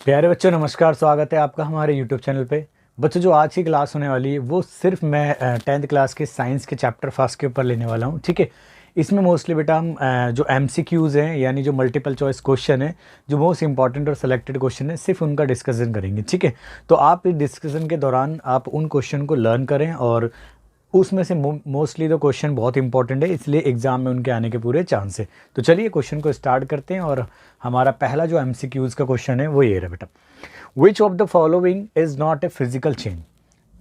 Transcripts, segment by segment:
प्यारे बच्चों नमस्कार, स्वागत है आपका हमारे यूट्यूब चैनल पे। बच्चों जो आज की क्लास होने वाली है वो सिर्फ मैं 10th क्लास के साइंस के चैप्टर फर्स्ट के ऊपर लेने वाला हूँ। ठीक है, इसमें मोस्टली बेटा हम जो एमसीक्यूज़ हैं यानी जो मल्टीपल चॉइस क्वेश्चन है, जो मोस्ट इंपॉर्टेंट और सेलेक्टेड क्वेश्चन है, सिर्फ उनका डिस्कशन करेंगे। ठीक है, तो आप इस डिस्कशन के दौरान आप उन क्वेश्चन को लर्न करें और उसमें से मोस्टली तो क्वेश्चन बहुत इंपॉर्टेंट है, इसलिए एग्जाम में उनके आने के पूरे चांस है। तो चलिए क्वेश्चन को स्टार्ट करते हैं और हमारा पहला जो एमसीक्यूज़ का क्वेश्चन है वो ये रहा बेटा। Which of the following is not a physical change.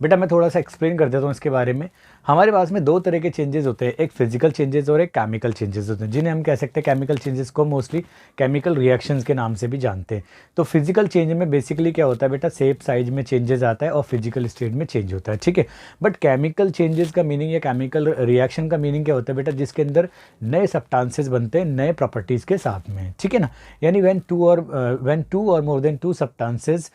बेटा मैं थोड़ा सा एक्सप्लेन कर देता हूँ इसके बारे में। हमारे पास में दो तरह के चेंजेस होते हैं, एक फिजिकल चेंजेस और एक केमिकल चेंजेस होते हैं, जिन्हें हम कह सकते हैं केमिकल चेंजेस को मोस्टली केमिकल रिएक्शंस के नाम से भी जानते हैं। तो फिजिकल चेंज में बेसिकली क्या होता है बेटा, शेप साइज में चेंजेस आता है और फिजिकल स्टेट में चेंज होता है। ठीक है, बट केमिकल चेंजेस का मीनिंग या केमिकल रिएक्शन का मीनिंग क्या होता है बेटा, जिसके अंदर नए सब्सटेंसेस बनते हैं नए प्रॉपर्टीज़ के साथ में। ठीक है ना, यानी व्हेन टू और more than to substances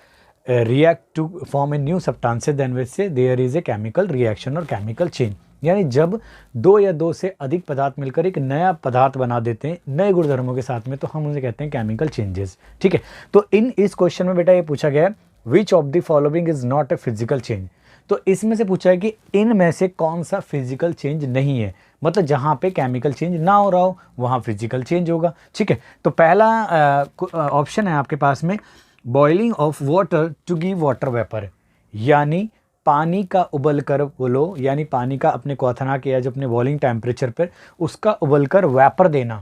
react to form a new substances, then we say there is a chemical reaction और chemical change। यानी जब दो या दो से अधिक पदार्थ मिलकर एक नया पदार्थ बना देते हैं नए गुणधर्मों के साथ में, तो हम उसे कहते हैं केमिकल चेंजेस। ठीक है, तो इस क्वेश्चन में बेटा ये पूछा गया है which of the following is not a physical change. तो इसमें से पूछा है कि इनमें से कौन सा फिजिकल चेंज नहीं है, मतलब जहाँ पे केमिकल चेंज ना हो रहा हो वहाँ फिजिकल चेंज होगा। ठीक है, तो पहला ऑप्शन है आपके पास में boiling of water to give water vapour, यानी पानी का उबल कर बोलो, यानी पानी का अपने क्वथना किया जो अपने बॉइलिंग टेम्परेचर पर उसका उबल कर वेपर देना।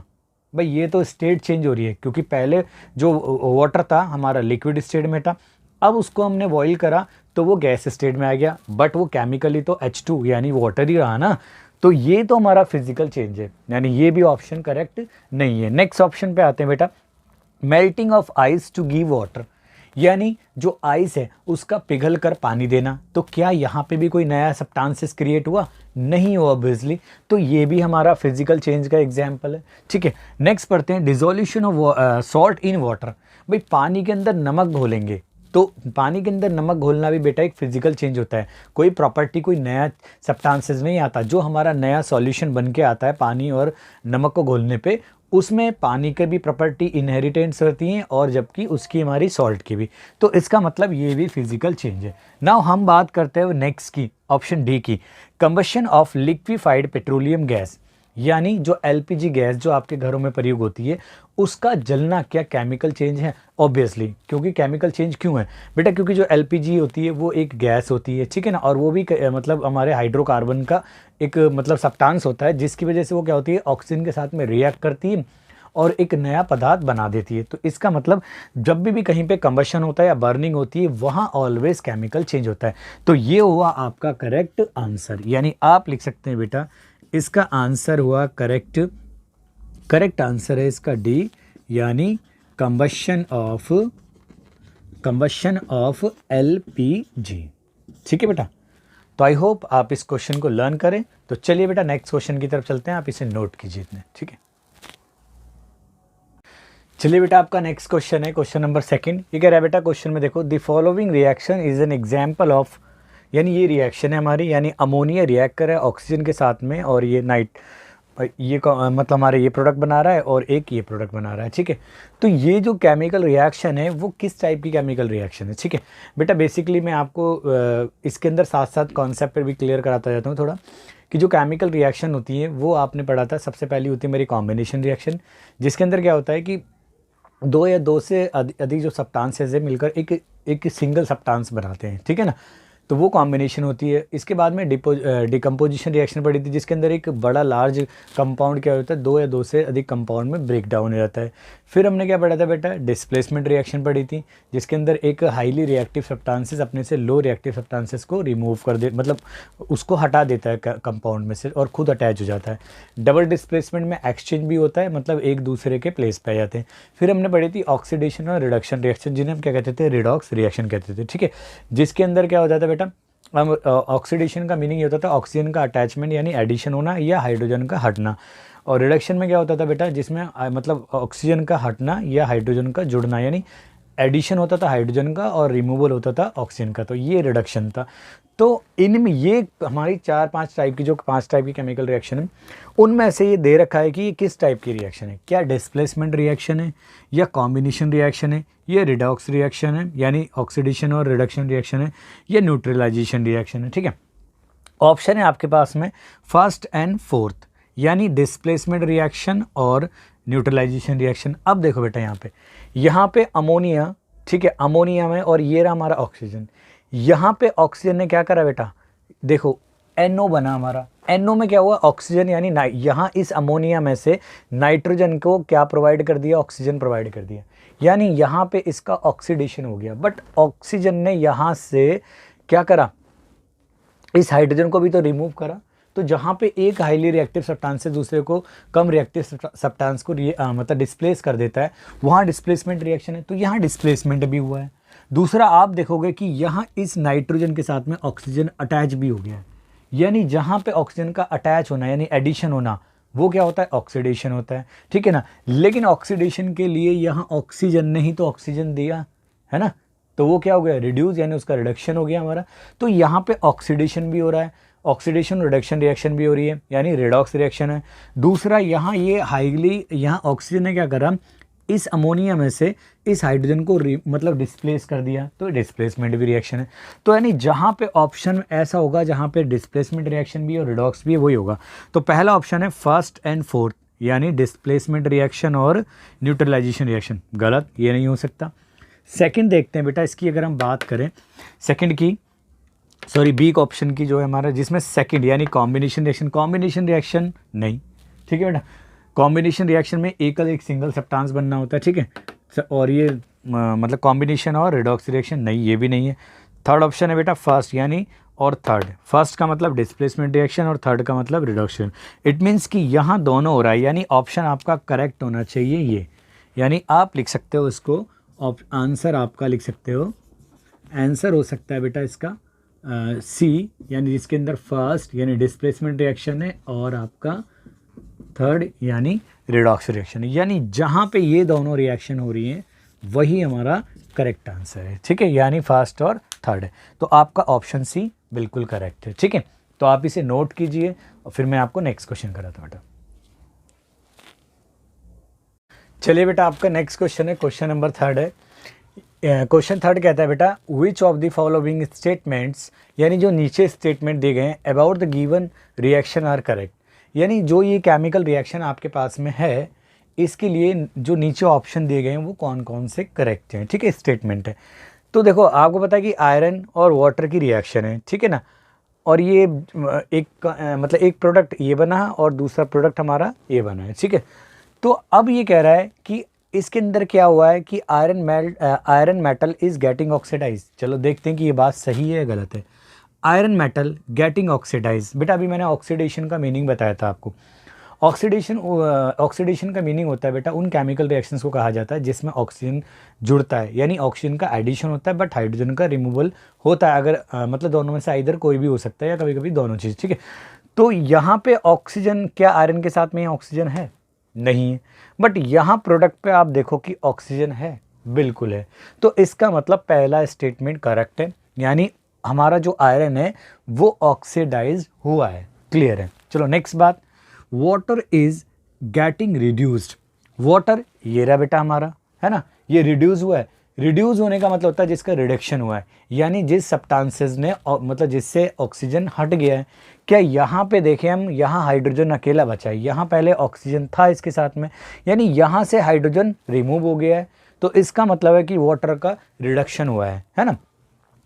भाई ये तो स्टेट चेंज हो रही है, क्योंकि पहले जो वाटर था हमारा लिक्विड स्टेट में था, अब उसको हमने बॉईल करा तो वो गैस स्टेट में आ गया, बट वो केमिकली तो H2 यानी वाटर ही रहा ना। तो ये तो हमारा फिजिकल चेंज है, यानी ये भी ऑप्शन करेक्ट नहीं है। नेक्स्ट ऑप्शन पे आते हैं बेटा, melting of ice to give water, यानी जो आइस है उसका पिघल कर पानी देना। तो क्या यहाँ पे भी कोई नया सब्सटेंसेस क्रिएट हुआ? नहीं हुआ ऑब्वियसली, तो ये भी हमारा फिजिकल चेंज का एग्जांपल है। ठीक है, नेक्स्ट पढ़ते हैं dissolution of salt in water. भाई पानी के अंदर नमक घोलेंगे, तो पानी के अंदर नमक घोलना भी बेटा एक फिजिकल चेंज होता है। कोई प्रॉपर्टी कोई नया सब्सटेंसेस नहीं आता, जो हमारा नया सॉल्यूशन बन के आता है पानी और नमक को घोलने पे, उसमें पानी के भी प्रॉपर्टी इनहेरिटेंस होती हैं और जबकि उसकी हमारी सॉल्ट की भी। तो इसका मतलब ये भी फिजिकल चेंज है। नाउ हम बात करते हैं नेक्स्ट की, ऑप्शन डी की, combustion of liquefied petroleum gas, यानी जो एलपीजी गैस जो आपके घरों में प्रयोग होती है उसका जलना क्या केमिकल चेंज है? ऑब्वियसली, क्योंकि केमिकल चेंज क्यों है बेटा, क्योंकि जो एलपीजी होती है वो एक गैस होती है। ठीक है ना, और वो भी मतलब हमारे हाइड्रोकार्बन का एक मतलब सब्सटेंस होता है, जिसकी वजह से वो क्या होती है ऑक्सीजन के साथ में रिएक्ट करती है और एक नया पदार्थ बना देती है। तो इसका मतलब जब भी कहीं पे कंबशन होता है या बर्निंग होती है वहाँ ऑलवेज केमिकल चेंज होता है। तो ये हुआ आपका करेक्ट आंसर, यानी आप लिख सकते हैं बेटा इसका आंसर हुआ करेक्ट आंसर है इसका डी, यानी कंबशन ऑफ एलपीजी। ठीक है बेटा, तो आई होप आप इस क्वेश्चन को लर्न करें। तो चलिए बेटा नेक्स्ट क्वेश्चन की तरफ चलते हैं, आप इसे नोट कीजिए इतने। ठीक है, चलिए बेटा आपका नेक्स्ट क्वेश्चन है क्वेश्चन नंबर सेकंड। ये कह रहा है बेटा क्वेश्चन में देखो, the following reaction is an example of, यानी ये रिएक्शन है हमारी, यानी अमोनिया रिएक्ट कर रहा है ऑक्सीजन के साथ में और ये मतलब हमारे ये प्रोडक्ट बना रहा है और एक ये प्रोडक्ट बना रहा है। ठीक है, तो ये जो केमिकल रिएक्शन है वो किस टाइप की केमिकल रिएक्शन है? ठीक है बेटा, बेसिकली मैं आपको इसके अंदर साथ साथ कॉन्सेप्ट पर भी क्लियर कराता जाता हूँ थोड़ा, कि जो केमिकल रिएक्शन होती है वो आपने पढ़ा था। सबसे पहली होती है मेरी कॉम्बिनेशन रिएक्शन, जिसके अंदर क्या होता है कि दो या दो से अधिक जो सब्सटेंसेस है मिलकर एक सिंगल सब्सटेंस बनाते हैं। ठीक है ना, तो वो कॉम्बिनेशन होती है। इसके बाद में डिकम्पोजिशन रिएक्शन पड़ी थी, जिसके अंदर एक बड़ा लार्ज कंपाउंड क्या होता है दो या दो से अधिक कंपाउंड में ब्रेक डाउन हो जाता है। फिर हमने क्या पढ़ा था बेटा, डिस्प्लेसमेंट रिएक्शन पड़ी थी, जिसके अंदर एक हाईली रिएक्टिव सब्सटेंसेस अपने से लो रिएक्टिव सब्सटेंसेस को रिमूव कर दे, मतलब उसको हटा देता है कंपाउंड में से और खुद अटैच हो जाता है। डबल डिस्प्लेसमेंट में एक्सचेंज भी होता है, मतलब एक दूसरे के प्लेस पे आ जाते हैं। फिर हमने पढ़ी थी ऑक्सीडेशन और रिडक्शन रिएक्शन, जिन्हें हम क्या कहते थे, रिडॉक्स रिएक्शन कहते थे। ठीक है, जिसके अंदर क्या हो जाता है बेटा, ऑक्सीडेशन का मीनिंग ये होता था ऑक्सीजन का अटैचमेंट यानी एडिशन होना या हाइड्रोजन का हटना, और रिडक्शन में क्या होता था बेटा, जिसमें मतलब ऑक्सीजन का हटना या हाइड्रोजन का जुड़ना, यानी एडिशन होता था हाइड्रोजन का और रिमूवल होता था ऑक्सीजन का। तो ये रिडक्शन था। तो इनमें ये हमारी 4-5 टाइप की, जो 5 टाइप की केमिकल रिएक्शन है, उनमें से ये दे रखा है कि ये किस टाइप की रिएक्शन है। क्या डिस्प्लेसमेंट रिएक्शन है, या कॉम्बिनेशन रिएक्शन है, या रिडॉक्स रिएक्शन है यानी ऑक्सीडेशन और रिडक्शन रिएक्शन है, या न्यूट्रलाइजेशन रिएक्शन है। ठीक है, ऑप्शन है आपके पास में फर्स्ट एंड फोर्थ, यानी डिस्प्लेसमेंट रिएक्शन और न्यूट्रलाइजेशन रिएक्शन। अब देखो बेटा यहाँ पे अमोनिया, ठीक है, अमोनिया में, और ये रहा हमारा ऑक्सीजन। यहाँ पे ऑक्सीजन ने क्या करा बेटा, देखो NO बना हमारा। NO में क्या हुआ, ऑक्सीजन, यानी यहाँ इस अमोनिया में से नाइट्रोजन को क्या प्रोवाइड कर दिया, ऑक्सीजन प्रोवाइड कर दिया, यानी यहाँ पे इसका ऑक्सीडेशन हो गया। बट ऑक्सीजन ने यहाँ से क्या करा, इस हाइड्रोजन को भी तो रिमूव करा। तो जहाँ पे एक हाईली रिएक्टिव सब्सटेंस से दूसरे को कम रिएक्टिव सब्सटेंस को मतलब डिस्प्लेस कर देता है, वहाँ डिस्प्लेसमेंट रिएक्शन है। तो यहाँ डिस्प्लेसमेंट भी हुआ है। दूसरा आप देखोगे कि यहाँ इस नाइट्रोजन के साथ में ऑक्सीजन अटैच भी हो गया है, यानी जहाँ पे ऑक्सीजन का अटैच होना यानी एडिशन होना, वो क्या होता है, ऑक्सीडेशन होता है। ठीक है ना, लेकिन ऑक्सीडेशन के लिए यहाँ ऑक्सीजन ने ही तो ऑक्सीजन दिया है ना, तो वो क्या हो गया, रिड्यूस, यानी उसका रिडक्शन हो गया हमारा। तो यहाँ पे ऑक्सीडेशन भी हो रहा है, ऑक्सीडेशन रिडक्शन रिएक्शन भी हो रही है, यानी रिडॉक्स रिएक्शन है। दूसरा यहाँ ये हाईली, यहाँ ऑक्सीजन ने क्या करा, इस अमोनिया में से इस हाइड्रोजन को मतलब डिस्प्लेस कर दिया, तो डिस्प्लेसमेंट भी रिएक्शन है। तो यानी जहाँ पे ऑप्शन ऐसा होगा जहाँ पे डिस्प्लेसमेंट रिएक्शन भी और रिडॉक्स भी है, वही होगा। तो पहला ऑप्शन है फर्स्ट एंड फोर्थ, यानी डिस्प्लेसमेंट रिएक्शन और न्यूट्रलाइजेशन रिएक्शन, गलत, ये नहीं हो सकता। सेकंड देखते हैं बेटा, इसकी अगर हम बात करें सेकंड की, सॉरी बी ऑप्शन की जो है हमारा, जिसमें सेकंड यानी कॉम्बिनेशन रिएक्शन, कॉम्बिनेशन रिएक्शन नहीं। ठीक है बेटा, कॉम्बिनेशन रिएक्शन में एक सिंगल सब्सटेंस बनना होता है। ठीक है, और ये मतलब कॉम्बिनेशन और रिडॉक्स रिएक्शन नहीं, ये भी नहीं है। थर्ड ऑप्शन है बेटा फर्स्ट यानी, और थर्ड, फर्स्ट का मतलब डिस्प्लेसमेंट रिएक्शन और थर्ड का मतलब रिडक्शन। इट मीन्स कि यहाँ दोनों हो रहा है, यानी ऑप्शन आपका करेक्ट होना चाहिए ये, यानी आप लिख सकते हो इसको, आंसर आपका लिख सकते हो, आंसर हो सकता है बेटा इसका सी, यानी जिसके अंदर फर्स्ट यानी डिस्प्लेसमेंट रिएक्शन है और आपका थर्ड यानी रिडॉक्स रिएक्शन है, यानी जहाँ पे ये दोनों रिएक्शन हो रही हैं वही हमारा करेक्ट आंसर है। ठीक है, यानी फर्स्ट और थर्ड है, तो आपका ऑप्शन सी बिल्कुल करेक्ट है। ठीक है, तो आप इसे नोट कीजिए और फिर मैं आपको नेक्स्ट क्वेश्चन कराता हूँ बेटा। चलिए बेटा, आपका नेक्स्ट क्वेश्चन है, क्वेश्चन नंबर थर्ड है। क्वेश्चन थर्ड कहता है बेटा, which of the following statements, यानी जो नीचे स्टेटमेंट दिए गए हैं about the given reaction are correct, यानी जो ये केमिकल रिएक्शन आपके पास में है इसके लिए जो नीचे ऑप्शन दिए गए हैं वो कौन कौन से करेक्ट हैं। ठीक है, स्टेटमेंट है। तो देखो आपको पता है कि आयरन और वाटर की रिएक्शन है, ठीक है ना, और ये एक मतलब एक प्रोडक्ट ये बना और दूसरा प्रोडक्ट हमारा ये बना है। ठीक है, तो अब ये कह रहा है कि इसके अंदर क्या हुआ है कि iron metal is getting oxidise. चलो देखते हैं कि ये बात सही है या गलत है। आयरन मेटल गेटिंग ऑक्सीडाइज, बेटा अभी मैंने ऑक्सीडेशन का मीनिंग बताया था आपको। ऑक्सीडेशन का मीनिंग होता है बेटा उन केमिकल रिएक्शंस को कहा जाता है जिसमें ऑक्सीजन जुड़ता है, यानी ऑक्सीजन का एडिशन होता है बट हाइड्रोजन का रिमूवल होता है। अगर मतलब दोनों में से इधर कोई भी हो सकता है या कभी कभी दोनों चीज़। ठीक है, तो यहाँ पे ऑक्सीजन, क्या आयरन के साथ में ऑक्सीजन है? नहीं है, बट यहाँ प्रोडक्ट पे आप देखो कि ऑक्सीजन है, बिल्कुल है। तो इसका मतलब पहला स्टेटमेंट करेक्ट है, यानी हमारा जो आयरन है वो ऑक्सीडाइज हुआ है। क्लियर है। चलो नेक्स्ट बात, water is getting reduced. Water ये रहा बेटा हमारा, है ना, ये रिड्यूस हुआ है। रिड्यूस होने का मतलब होता है जिसका रिडक्शन हुआ है, यानी जिस सब्सटेंसेस ने मतलब जिससे ऑक्सीजन हट गया है। क्या यहाँ पे देखें हम, यहाँ हाइड्रोजन अकेला बचा है, यहाँ पहले ऑक्सीजन था इसके साथ में, यानी यहाँ से हाइड्रोजन रिमूव हो गया है। तो इसका मतलब है कि वाटर का रिडक्शन हुआ है ना।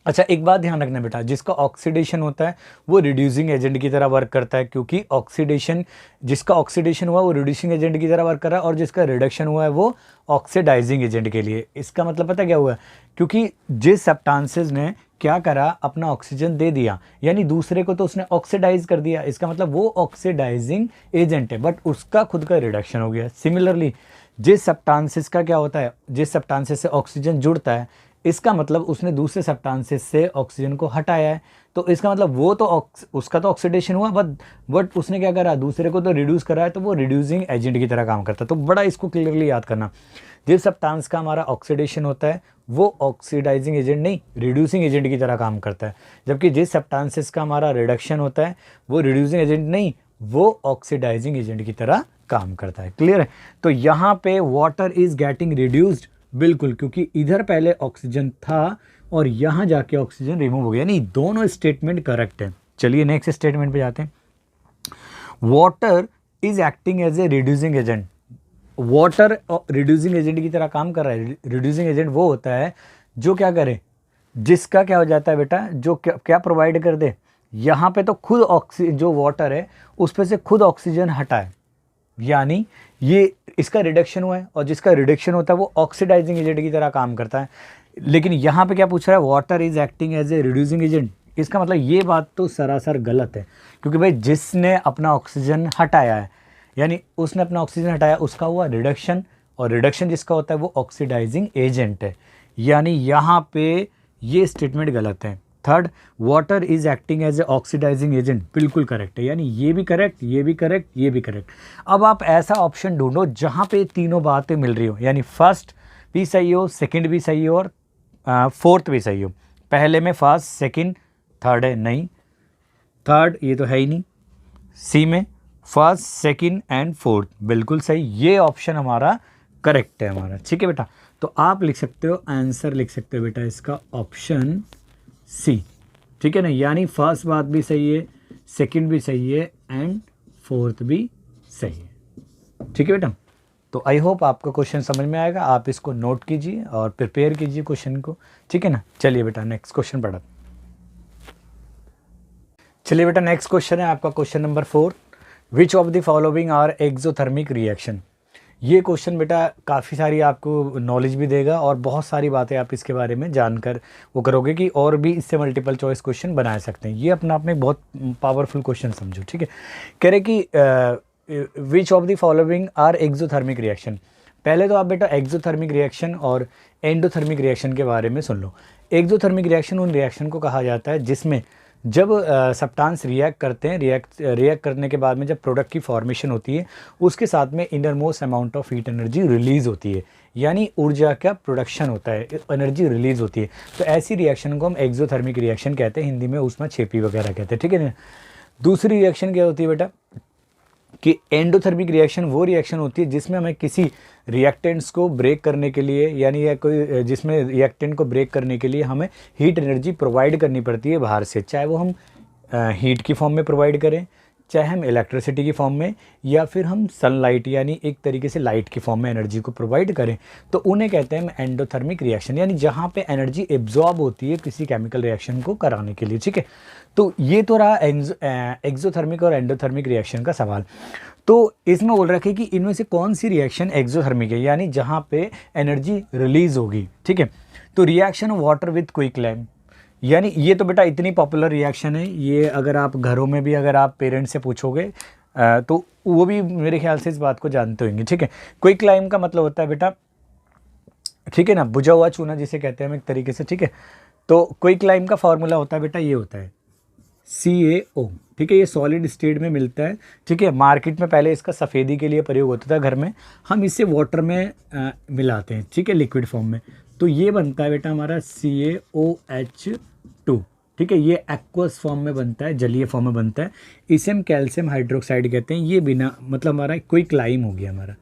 अच्छा एक बात ध्यान रखना बेटा, जिसका ऑक्सीडेशन होता है वो रिड्यूसिंग एजेंट की तरह वर्क करता है, क्योंकि ऑक्सीडेशन, जिसका ऑक्सीडेशन हुआ वो रिड्यूसिंग एजेंट की तरह वर्क कर रहा है, और जिसका रिडक्शन हुआ है वो ऑक्सीडाइजिंग एजेंट के लिए। इसका मतलब पता क्या हुआ, क्योंकि जिस सब्सटेंसेस ने क्या करा, अपना ऑक्सीजन दे दिया, यानी दूसरे को तो उसने ऑक्सीडाइज कर दिया, इसका मतलब वो ऑक्सीडाइजिंग एजेंट है, बट उसका खुद का रिडक्शन हो गया। सिमिलरली जिस सब्सटेंसेस का क्या होता है, जिस सब्सटेंसेस से ऑक्सीजन जुड़ता है, इसका मतलब उसने दूसरे सब्सटेंसेस से ऑक्सीजन को हटाया है, तो इसका मतलब वो तो उसका तो ऑक्सीडेशन हुआ, बट उसने क्या करा, दूसरे को तो रिड्यूस करा है, तो वो रिड्यूसिंग एजेंट की तरह काम करता है। तो बड़ा इसको क्लियरली याद करना, जिस सब्सटेंस का हमारा ऑक्सीडेशन होता है वो ऑक्सीडाइजिंग एजेंट नहीं, रिड्यूसिंग एजेंट की तरह काम करता है, जबकि जिस सब्सटेंसेस का हमारा रिडक्शन होता है वो रिड्यूसिंग एजेंट नहीं, वो ऑक्सीडाइजिंग एजेंट की तरह काम करता है। क्लियर है? तो यहाँ पे वाटर इज गेटिंग रिड्यूस्ड, बिल्कुल, क्योंकि इधर पहले ऑक्सीजन था और यहाँ जाके ऑक्सीजन रिमूव हो गया, यानी दोनों स्टेटमेंट करेक्ट है। चलिए नेक्स्ट स्टेटमेंट पे जाते हैं। Water is acting as a reducing agent, water reducing agent की तरह काम कर रहा है। रिड्यूसिंग एजेंट वो होता है जो क्या करे, जिसका क्या हो जाता है बेटा, जो क्या प्रोवाइड कर दे, यहाँ पे तो खुद जो वाटर है उस पे से खुद ऑक्सीजन हटाए, यानी ये इसका रिडक्शन हुआ है, और जिसका रिडक्शन होता है वो ऑक्सीडाइजिंग एजेंट की तरह काम करता है। लेकिन यहाँ पे क्या पूछ रहा है, water is acting as a reducing agent, इसका मतलब ये बात तो सरासर गलत है, क्योंकि भाई जिसने अपना ऑक्सीजन हटाया है, यानी उसने अपना ऑक्सीजन हटाया, उसका हुआ रिडक्शन, और रिडक्शन जिसका होता है वो ऑक्सीडाइजिंग एजेंट है, यानी यहाँ पे ये स्टेटमेंट गलत है। Third, water is acting as a oxidising agent, बिल्कुल करेक्ट है, यानी ये भी करेक्ट, ये भी करेक्ट, ये भी करेक्ट। अब आप ऐसा ऑप्शन ढूंढो जहाँ पे तीनों बातें मिल रही हो, यानी फर्स्ट भी सही हो, सेकंड भी सही हो, और फोर्थ भी सही हो। पहले में फर्स्ट, सेकंड, थर्ड है नहीं, थर्ड ये तो है ही नहीं। सी में फर्स्ट, सेकंड एंड फोर्थ, बिल्कुल सही, ये ऑप्शन हमारा करेक्ट है हमारा। ठीक है बेटा, तो आप लिख सकते हो, आंसर लिख सकते हो बेटा इसका ऑप्शन सी। ठीक है ना, यानी फर्स्ट बात भी सही है, सेकंड भी सही है, एंड फोर्थ भी सही है। ठीक है बेटा, तो आई होप आपको क्वेश्चन समझ में आएगा, आप इसको नोट कीजिए और प्रिपेयर कीजिए क्वेश्चन को। ठीक है ना, चलिए बेटा नेक्स्ट क्वेश्चन पढ़ा। चलिए बेटा नेक्स्ट क्वेश्चन है आपका question number 4, which of the following are exothermic reaction. ये क्वेश्चन बेटा काफ़ी सारी आपको नॉलेज भी देगा और बहुत सारी बातें आप इसके बारे में जानकर वो करोगे कि और भी इससे मल्टीपल चॉइस क्वेश्चन बना सकते हैं। ये अपना आप में बहुत पावरफुल क्वेश्चन समझो। ठीक है, कह रहे कि which of the following are exothermic reaction. पहले तो आप बेटा एक्सोथर्मिक रिएक्शन और एंडोथर्मिक रिएक्शन के बारे में सुन लो। एक्सोथर्मिक रिएक्शन उन रिएक्शन को कहा जाता है जिसमें जब सब्सटेंस रिएक्ट करते हैं, रिएक्ट करने के बाद में जब प्रोडक्ट की फॉर्मेशन होती है, उसके साथ में inner most amount of heat energy release होती है, यानी ऊर्जा का प्रोडक्शन होता है, एनर्जी रिलीज़ होती है। तो ऐसी रिएक्शन को हम एक्सोथर्मिक रिएक्शन कहते हैं, हिंदी में उसमें छेपी वगैरह कहते हैं। ठीक है ना। दूसरी रिएक्शन क्या होती है बेटा कि एंडोथर्मिक रिएक्शन वो रिएक्शन होती है जिसमें हमें किसी रिएक्टेंट्स को ब्रेक करने के लिए, यानी या कोई जिसमें रिएक्टेंट को ब्रेक करने के लिए हमें हीट एनर्जी प्रोवाइड करनी पड़ती है बाहर से, चाहे वो हम हीट की फॉर्म में प्रोवाइड करें, चाहे हम इलेक्ट्रिसिटी की फॉर्म में, या फिर हम सनलाइट यानी एक तरीके से लाइट की फॉर्म में एनर्जी को प्रोवाइड करें, तो उन्हें कहते हैं एंडोथर्मिक रिएक्शन, यानी जहाँ पे एनर्जी एब्जॉर्ब होती है किसी केमिकल रिएक्शन को कराने के लिए। ठीक है, तो ये तो रहा एक्सोथर्मिक और एंडोथर्मिक रिएक्शन का सवाल। तो इसमें बोल रखा है कि इनमें से कौन सी रिएक्शन एक्सोथर्मिक है, यानी जहाँ पे एनर्जी रिलीज होगी। ठीक है, तो रिएक्शन वाटर विथ क्विकलाइम, यानी ये तो बेटा इतनी पॉपुलर रिएक्शन है, ये अगर आप घरों में भी अगर आप पेरेंट्स से पूछोगे तो वो भी मेरे ख्याल से इस बात को जानते होंगे। ठीक है, क्विकलाइम का मतलब होता है बेटा, ठीक है ना, बुझा हुआ चूना जिसे कहते हैं हम एक तरीके से। ठीक है, तो क्विकलाइम का फॉर्मूला होता है बेटा, ये होता है CaO। ठीक है, ये सॉलिड स्टेट में मिलता है। ठीक है, मार्केट में पहले इसका सफ़ेदी के लिए प्रयोग होता था, घर में हम इसे वाटर में मिलाते हैं। ठीक है, लिक्विड फॉर्म में, तो ये बनता है बेटा हमारा CaOH2। ठीक है, ये एक्वस फॉर्म में बनता है, जलीय फॉर्म में बनता है, इसे हम कैल्शियम हाइड्रोक्साइड कहते हैं। ये बिना मतलब हमारा क्विकलाइम हो गया हमारा।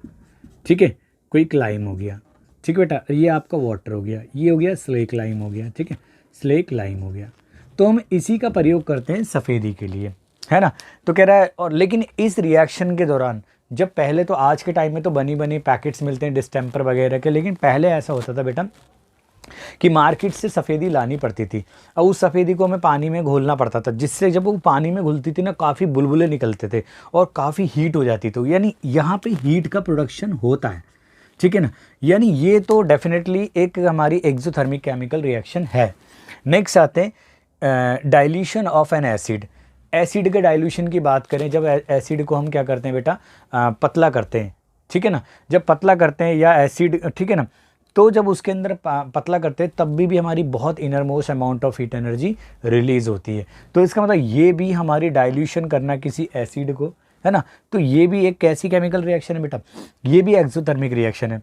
ठीक है, क्विकलाइम हो गया। ठीक है बेटा, ये आपका वाटर हो गया, ये हो गया स्लेक लाइम हो गया। ठीक है, स्लेक लाइम हो गया, तो हम इसी का प्रयोग करते हैं सफ़ेदी के लिए, है ना। तो कह रहा है, और लेकिन इस रिएक्शन के दौरान जब पहले तो आज के टाइम में तो बनी बनी पैकेट्स मिलते हैं डिस्टेम्पर वगैरह के, लेकिन पहले ऐसा होता था बेटा कि मार्केट से सफ़ेदी लानी पड़ती थी, और उस सफ़ेदी को हमें पानी में घोलना पड़ता था, जिससे जब वो पानी में घुलती थी ना काफ़ी बुलबुले निकलते थे और काफ़ी हीट हो जाती थी, यानी यहाँ पे हीट का प्रोडक्शन होता है। ठीक है ना, यानी ये तो डेफिनेटली एक हमारी एक्सोथर्मिक केमिकल रिएक्शन है। नेक्स्ट आते हैं dilution of N acid. Acid के डाइल्यूशन की बात करें, जब एसिड को हम क्या करते हैं बेटा, पतला करते हैं। ठीक है ना, जब पतला करते हैं या एसिड, ठीक है ना, तो जब उसके अंदर पतला करते हैं तब भी हमारी बहुत inner most amount of heat energy release होती है। तो इसका मतलब ये भी हमारी डाइल्यूशन करना किसी एसिड को, है ना, तो ये भी एक कैसी केमिकल रिएक्शन है बेटा, ये भी एक्सोथर्मिक रिएक्शन है।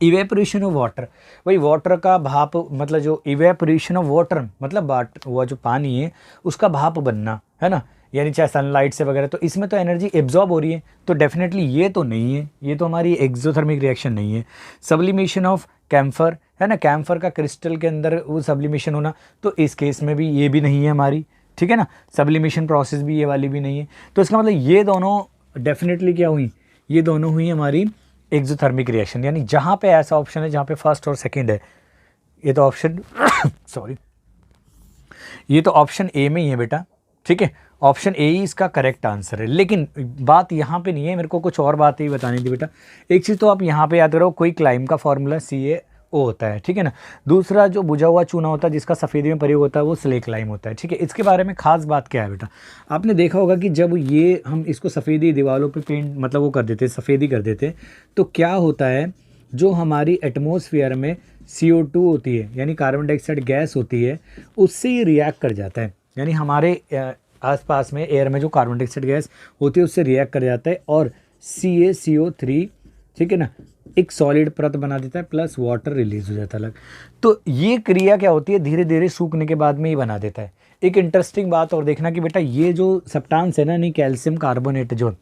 इवेपोरेशन ऑफ वाटर, वही वाटर का भाप, मतलब जो इवेपोरेशन ऑफ वाटर मतलब वो जो पानी है उसका भाप बनना, है ना, यानी चाहे सनलाइट से वगैरह, तो इसमें तो एनर्जी एब्जॉर्ब हो रही है, तो डेफिनेटली ये तो नहीं है, ये तो हमारी एक्सोथर्मिक रिएक्शन नहीं है। सब्लिमेशन ऑफ कैम्फर, है ना, कैम्फर का क्रिस्टल के अंदर वो सब्लिमेशन होना, तो इस केस में भी ये भी नहीं है हमारी, ठीक है ना, सब्लिमेशन प्रोसेस भी ये वाली भी नहीं है। तो इसका मतलब ये दोनों डेफिनेटली क्या हुई, ये दोनों हुई हमारी एक्सोथर्मिक रिएक्शन, यानी जहाँ पे ऐसा ऑप्शन है जहाँ पे फर्स्ट और सेकंड है, ये तो ऑप्शन सॉरी, ये तो ऑप्शन ए में ही है बेटा, ठीक है, ऑप्शन ए ही इसका करेक्ट आंसर है। लेकिन बात यहाँ पे नहीं है, मेरे को कुछ और बातें ही बतानी थी बेटा। एक चीज़ तो आप यहाँ पे याद करो, कोई क्लाइम का फॉर्मूला CaO होता है, ठीक है ना। दूसरा जो बुझा हुआ चूना होता है जिसका सफ़ेदी में प्रयोग होता है वो स्लेक लाइम होता है, ठीक है। इसके बारे में खास बात क्या है बेटा, आपने देखा होगा कि जब ये हम इसको सफ़ेदी दीवारों पे पेंट मतलब वो कर देते, सफ़ेदी कर देते, तो क्या होता है, जो हमारी एटमॉस्फेयर में CO2 होती है यानी कार्बन डाइऑक्साइड गैस होती है, उससे ये रिएक्ट कर जाता है, यानी हमारे आसपास में एयर में जो कार्बन डाइऑक्साइड गैस होती है उससे रिएक्ट कर जाता है और CaCO3, ठीक है ना, एक सॉलिड परत बना देता है प्लस वाटर रिलीज हो जाता है अलग। तो ये क्रिया क्या होती है, धीरे धीरे सूखने के बाद में ही बना देता है। एक इंटरेस्टिंग बात और देखना कि बेटा ये जो सब्सटेंस है ना, नहीं कैल्शियम कार्बोनेट, जो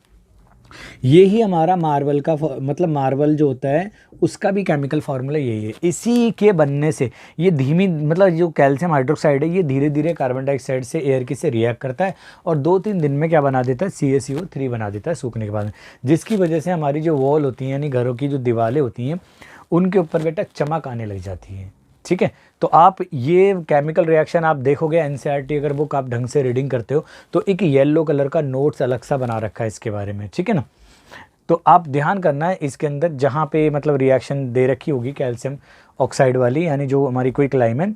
ये ही हमारा मार्बल का मतलब मार्बल जो होता है उसका भी केमिकल फार्मूला यही है। इसी के बनने से ये धीमी मतलब जो कैल्शियम हाइड्रोक्साइड है ये धीरे धीरे कार्बन डाइऑक्साइड से एयर की से रिएक्ट करता है और 2-3 दिन में क्या बना देता है, CaCO3 बना देता है सूखने के बाद, जिसकी वजह से हमारी जो वॉल होती हैं यानी घरों की जो दीवारें होती हैं उनके ऊपर बेटा चमक आने लग जाती है, ठीक है। तो आप ये केमिकल रिएक्शन आप देखोगे NCERT अगर बुक आप ढंग से रीडिंग करते हो तो एक येलो कलर का नोट्स अलग सा बना रखा है इसके बारे में, ठीक है ना। तो आप ध्यान करना है इसके अंदर जहाँ पे मतलब रिएक्शन दे रखी होगी कैल्शियम ऑक्साइड वाली यानी जो हमारी कोई क्लाइम है,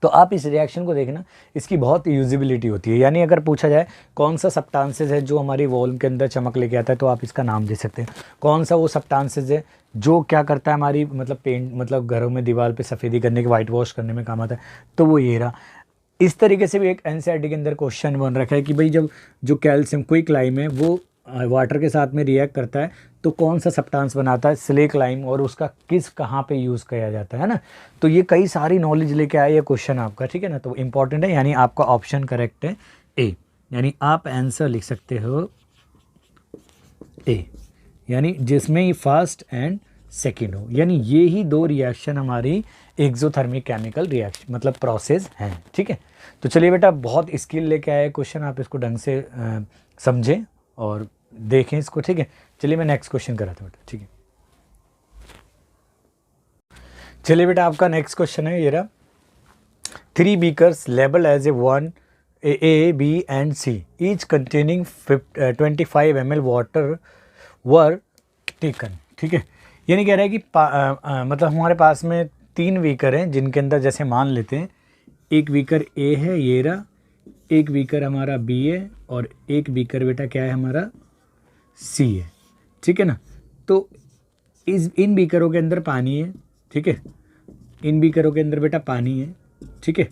तो आप इस रिएक्शन को देखना, इसकी बहुत यूजिबिलिटी होती है। यानी अगर पूछा जाए कौन सा सब्सटेंसेस है जो हमारी वॉल के अंदर चमक लेके आता है तो आप इसका नाम दे सकते हैं। कौन सा वो सब्सटेंसेस है जो क्या करता है हमारी मतलब पेंट मतलब घरों में दीवार पे सफ़ेदी करने के वाइट वॉश करने में काम आता है, तो वो ये रहा। इस तरीके से भी एक NCERT के अंदर क्वेश्चन बन रखा है कि भाई जब जो कैल्शियम कोई क्लाइम है वो वाटर के साथ में रिएक्ट करता है तो कौन सा सब्सटेंस बनाता है, स्लेक लाइम, और उसका किस कहाँ पे यूज़ किया जाता है ना। तो ये कई सारी नॉलेज लेके आया ये क्वेश्चन आपका, ठीक है ना। तो इंपॉर्टेंट है, यानी आपका ऑप्शन करेक्ट है ए, यानी आप आंसर लिख सकते हो ए, यानी जिसमें ही फर्स्ट एंड सेकेंड हो, यानी ये ही 2 रिएक्शन हमारी एक्सोथर्मिक केमिकल रिएक्शन मतलब प्रोसेस हैं, ठीक है। तो चलिए बेटा बहुत स्किल लेके आए क्वेश्चन, आप इसको ढंग से समझें और देखें इसको, ठीक है। चलिए मैं नेक्स्ट क्वेश्चन कराता हूँ बेटा, ठीक है। चलिए बेटा आपका नेक्स्ट क्वेश्चन है ये रहा, 3 beakers label as A, B and C each containing 25 ml water were taken, ठीक है। यानी कह रहा है कि मतलब हमारे पास में 3 बीकर हैं जिनके अंदर जैसे मान लेते हैं एक बीकर A है ये रहा, एक बीकर हमारा B है और एक बीकर बेटा क्या है हमारा C है, ठीक है ना। तो इन बीकरों के अंदर पानी है, ठीक है, इन बीकरों के अंदर बेटा पानी है, ठीक है।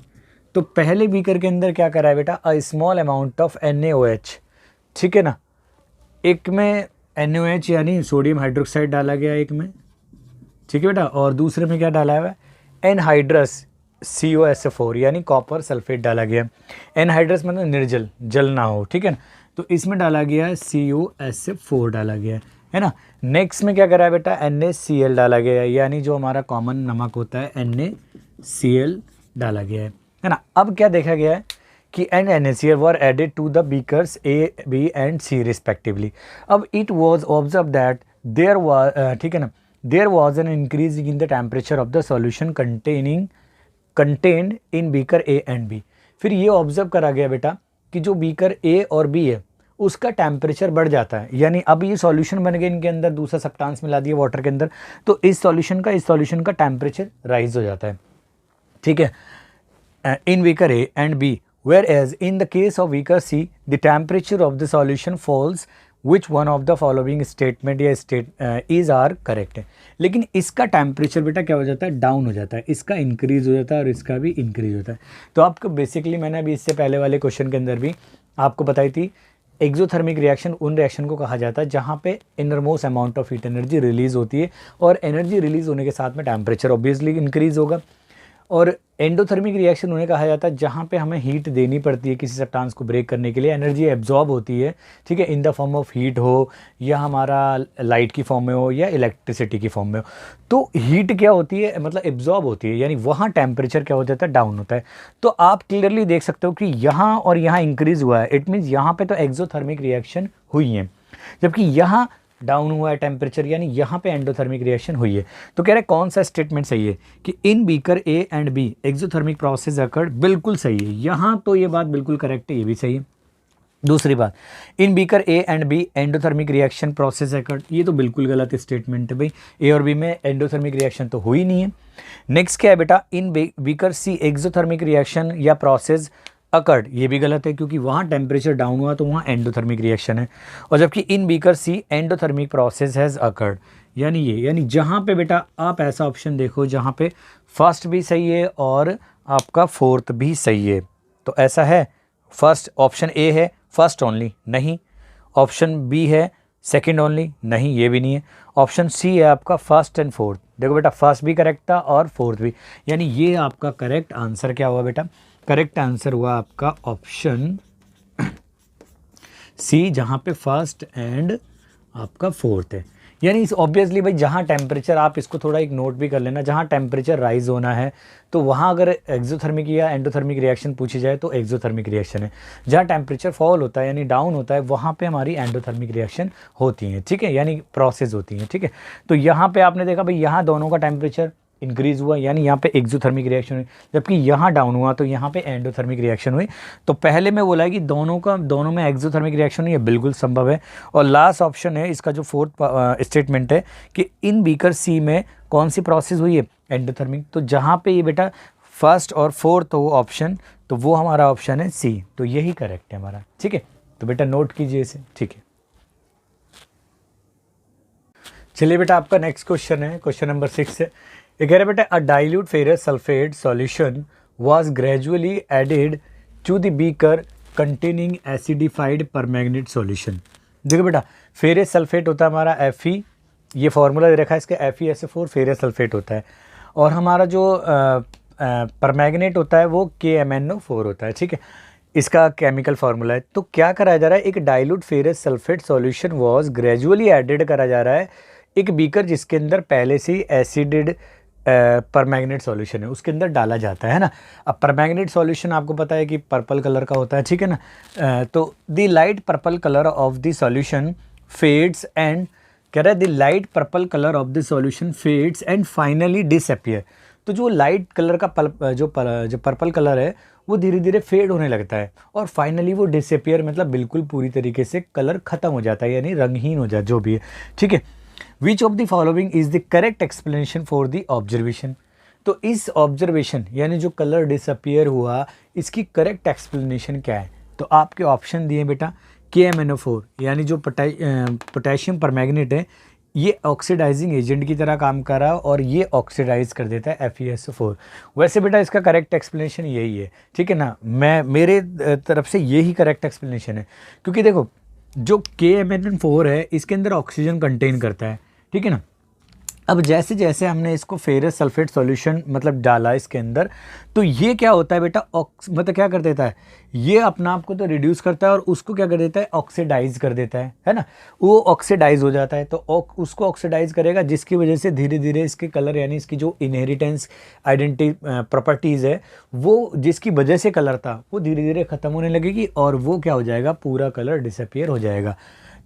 तो पहले बीकर के अंदर क्या करा है बेटा, a small amount of NaOH, ठीक है ना, एक में NaOH यानी सोडियम हाइड्रोक्साइड डाला गया एक में, ठीक है बेटा, और दूसरे में क्या डाला हुआ है एनहाइड्रस COSO4 यानी कॉपर सल्फेट डाला गया। एनहाइड्रस मतलब निर्जल, जल ना हो, ठीक है ना। तो इसमें डाला गया है COSO4 डाला गया है ना। नेक्स्ट में क्या करा है बेटा NaCl डाला गया है, यानी जो हमारा कॉमन नमक होता है NaCl डाला गया है ना। अब क्या देखा गया है कि NaCl were added to the beakers A, B and C respectively. अब it was observe that there was, ठीक है ना, there was an increase in the temperature of the solution contained in beaker A and B। फिर ये observe करा गया बेटा कि जो बीकर A और B है उसका टेम्परेचर बढ़ जाता है, यानी अब ये सॉल्यूशन बन गए, इनके अंदर दूसरा सब्सटेंस मिला दिया वाटर के अंदर, तो इस सॉल्यूशन का टेम्परेचर राइज हो जाता है, ठीक है, in beaker A and B, whereas in the case of beaker C the temperature of the solution falls which one of the following statement या स्टेट इज आर करेक्ट है। लेकिन इसका टेम्परेचर बेटा क्या हो जाता है, डाउन हो जाता है, इसका इंक्रीज हो जाता है और इसका भी इंक्रीज होता है। तो आपको बेसिकली मैंने अभी इससे पहले वाले क्वेश्चन के अंदर भी आपको बताई थी, एक्सोथर्मिक रिएक्शन उन रिएक्शन को कहा जाता है जहाँ पे innermost amount of heat energy release होती है, और एनर्जी रिलीज होने के साथ में टेम्परेचर ऑब्वियसली इंक्रीज होगा। और एंडोथर्मिक रिएक्शन उन्हें कहा जाता है जहाँ पे हमें हीट देनी पड़ती है किसी सब्सटेंस को ब्रेक करने के लिए, एनर्जी एब्जॉर्ब होती है, ठीक है, in the form of heat हो या हमारा लाइट की फॉर्म में हो या इलेक्ट्रिसिटी की फॉर्म में हो। तो हीट क्या होती है, मतलब एब्जॉर्ब होती है, यानी वहाँ टेम्परेचर क्या हो जाता है, डाउन होता है। तो आप क्लियरली देख सकते हो कि यहाँ और यहाँ इंक्रीज हुआ है, इट मीन्स यहाँ पे तो एक्सोथर्मिक रिएक्शन हुई है, जबकि यहाँ डाउन हुआ है टेम्परेचर, यानी यहाँ पे एंडोथर्मिक रिएक्शन हुई है। तो कह रहे हैं कौन सा स्टेटमेंट सही है कि इन beaker A and be exothermic process occurred, बिल्कुल सही है, यहाँ तो ये बात बिल्कुल करेक्ट है, ये भी सही है। दूसरी बात, in beaker A and B endothermic reaction process occurred, ये तो बिल्कुल गलत स्टेटमेंट है भाई, ए और बी में एंडोथर्मिक रिएक्शन तो हुई नहीं है। नेक्स्ट क्या है बेटा, in beaker C exothermic reaction या प्रोसेस अकर्ड, ये भी गलत है क्योंकि वहाँ टेम्परेचर डाउन हुआ तो वहाँ एंडोथर्मिक रिएक्शन है। और जबकि in beaker C endothermic process has occurred, यानी ये, यानी जहाँ पे बेटा आप ऐसा ऑप्शन देखो जहाँ पे फर्स्ट भी सही है और आपका फोर्थ भी सही है, तो ऐसा है। फर्स्ट ऑप्शन ए है फर्स्ट ओनली, नहीं। ऑप्शन बी है सेकंड ओनली, नहीं, ये भी नहीं है। ऑप्शन सी है आपका फर्स्ट एंड फोर्थ, देखो बेटा फर्स्ट भी करेक्ट था और फोर्थ भी, यानी ये आपका करेक्ट आंसर क्या हुआ बेटा, करेक्ट आंसर हुआ आपका ऑप्शन सी, जहाँ पे फर्स्ट एंड आपका फोर्थ है। यानी इस ऑब्वियसली भाई जहाँ टेम्परेचर, आप इसको थोड़ा एक नोट भी कर लेना, जहाँ टेम्परेचर राइज होना है तो वहाँ अगर एक्सोथर्मिक या एंडोथर्मिक रिएक्शन पूछी जाए तो एक्सोथर्मिक रिएक्शन है। जहाँ टेम्परेचर फॉल होता है यानी डाउन होता है, वहाँ पे हमारी एंडोथर्मिक रिएक्शन होती है, ठीक है, यानी प्रोसेस होती है, ठीक है। तो यहाँ पे आपने देखा भाई यहाँ दोनों का टेम्परेचर इंक्रीज हुआ, यानी यहाँ पे एक्सोथर्मिक रिएक्शन हुई, जबकि यहाँ डाउन हुआ तो यहाँ पे एंडोथर्मिक रिएक्शन हुई। तो पहले में बोला है कि दोनों में एक्सोथर्मिक रिएक्शन हुई, ये बिल्कुल संभव है। और लास्ट ऑप्शन है इसका जो फोर्थ स्टेटमेंट है कि इन बीकर सी में कौन सी प्रोसेस हुई है, एंडोथर्मिक। तो जहाँ पे ये बेटा फर्स्ट और फोर्थ हो ऑप्शन, तो वो हमारा ऑप्शन है सी, तो यही करेक्ट है हमारा, ठीक है। तो बेटा नोट कीजिए इसे, ठीक है। चलिए बेटा आपका नेक्स्ट क्वेश्चन है, क्वेश्चन नंबर 6 है। ये कह रहे बेटा a dilute ferrous sulphate solution was gradually added to the beaker containing acidified permanganate solution. देखो बेटा फेरस सल्फेट होता है हमारा Fe, ये फार्मूला दे रखा है इसका, FeSO4 फेरस सल्फेट होता है, और हमारा जो परमैंगनेट होता है वो KMnO4 होता है, ठीक है, इसका केमिकल फार्मूला है। तो क्या कराया जा रहा है, एक dilute ferrous sulphate solution was gradually added करा जा रहा है एक बीकर जिसके अंदर पहले से ही एसिडेड परमैंगनेट सॉल्यूशन है, उसके अंदर डाला जाता है ना। अब परमैंगनेट सॉल्यूशन आपको पता है कि पर्पल कलर का होता है, ठीक है ना। तो the light purple colour of the solution fades and, कह रहा है the light purple colour of the solution fades and finally disappear. तो जो लाइट कलर का जो पर्पल कलर है वो धीरे धीरे फेड होने लगता है और फाइनली वो डिसअपियर, मतलब बिल्कुल पूरी तरीके से कलर ख़त्म हो जाता है, यानी रंगहीन हो जाता है, जो भी है, ठीक है। Which of the following is the correct explanation for the observation. तो इस ऑब्जर्वेशन यानी जो कलर डिसअपियर हुआ, इसकी करेक्ट एक्सप्लेनेशन क्या है। तो आपके ऑप्शन दिए बेटा, KMnO4 यानी जो पोटेशियम परमैंगनेट है ये ऑक्सीडाइजिंग एजेंट की तरह काम कर रहा है और ये ऑक्सीडाइज कर देता है FeSO4। वैसे बेटा इसका करेक्ट एक्सप्लेनेशन यही है, ठीक है ना, मेरे तरफ से यही करेक्ट एक्सप्लेनेशन है, क्योंकि देखो जो KMnO4 है इसके अंदर ऑक्सीजन कंटेन करता है, ठीक है ना। अब जैसे जैसे हमने इसको फेरस सल्फेट सॉल्यूशन मतलब डाला इसके अंदर, तो ये क्या होता है बेटा, मतलब क्या कर देता है, ये अपना आप को तो रिड्यूस करता है और उसको क्या कर देता है, ऑक्सीडाइज कर देता है ना। वो ऑक्सीडाइज हो जाता है, तो उसको ऑक्सीडाइज करेगा जिसकी वजह से धीरे धीरे इसके कलर यानी इसकी जो इनहेरिटेंस आइडेंटिटी प्रॉपर्टीज़ है वो जिसकी वजह से कलर था वो धीरे धीरे ख़त्म होने लगेगी और वो क्या हो जाएगा, पूरा कलर डिसअपियर हो जाएगा।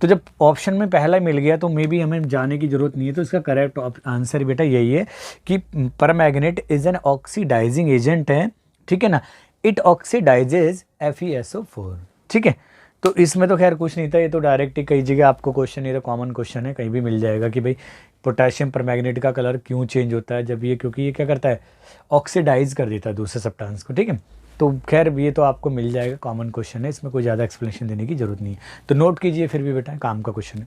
तो जब ऑप्शन में पहला मिल गया तो मे बी हमें जाने की ज़रूरत नहीं है। तो इसका करेक्ट आंसर बेटा यही है कि permanganate is an oxidising agent है, ठीक है ना, इट ऑक्सीडाइजेज FeSO4, ठीक है। तो इसमें तो खैर कुछ नहीं था, ये तो डायरेक्ट ही कई जगह आपको क्वेश्चन, ये तो कॉमन क्वेश्चन है, कहीं भी मिल जाएगा कि भाई पोटेशियम परमैंगनेट का कलर क्यों चेंज होता है, जब ये, क्योंकि ये क्या करता है, ऑक्सीडाइज कर देता है दूसरे सब्सटेंस को, ठीक है। तो खैर ये तो आपको मिल जाएगा, कॉमन क्वेश्चन है, इसमें कोई ज़्यादा एक्सप्लेनेशन देने की जरूरत नहीं है, तो नोट कीजिए फिर भी बेटा, काम का क्वेश्चन है।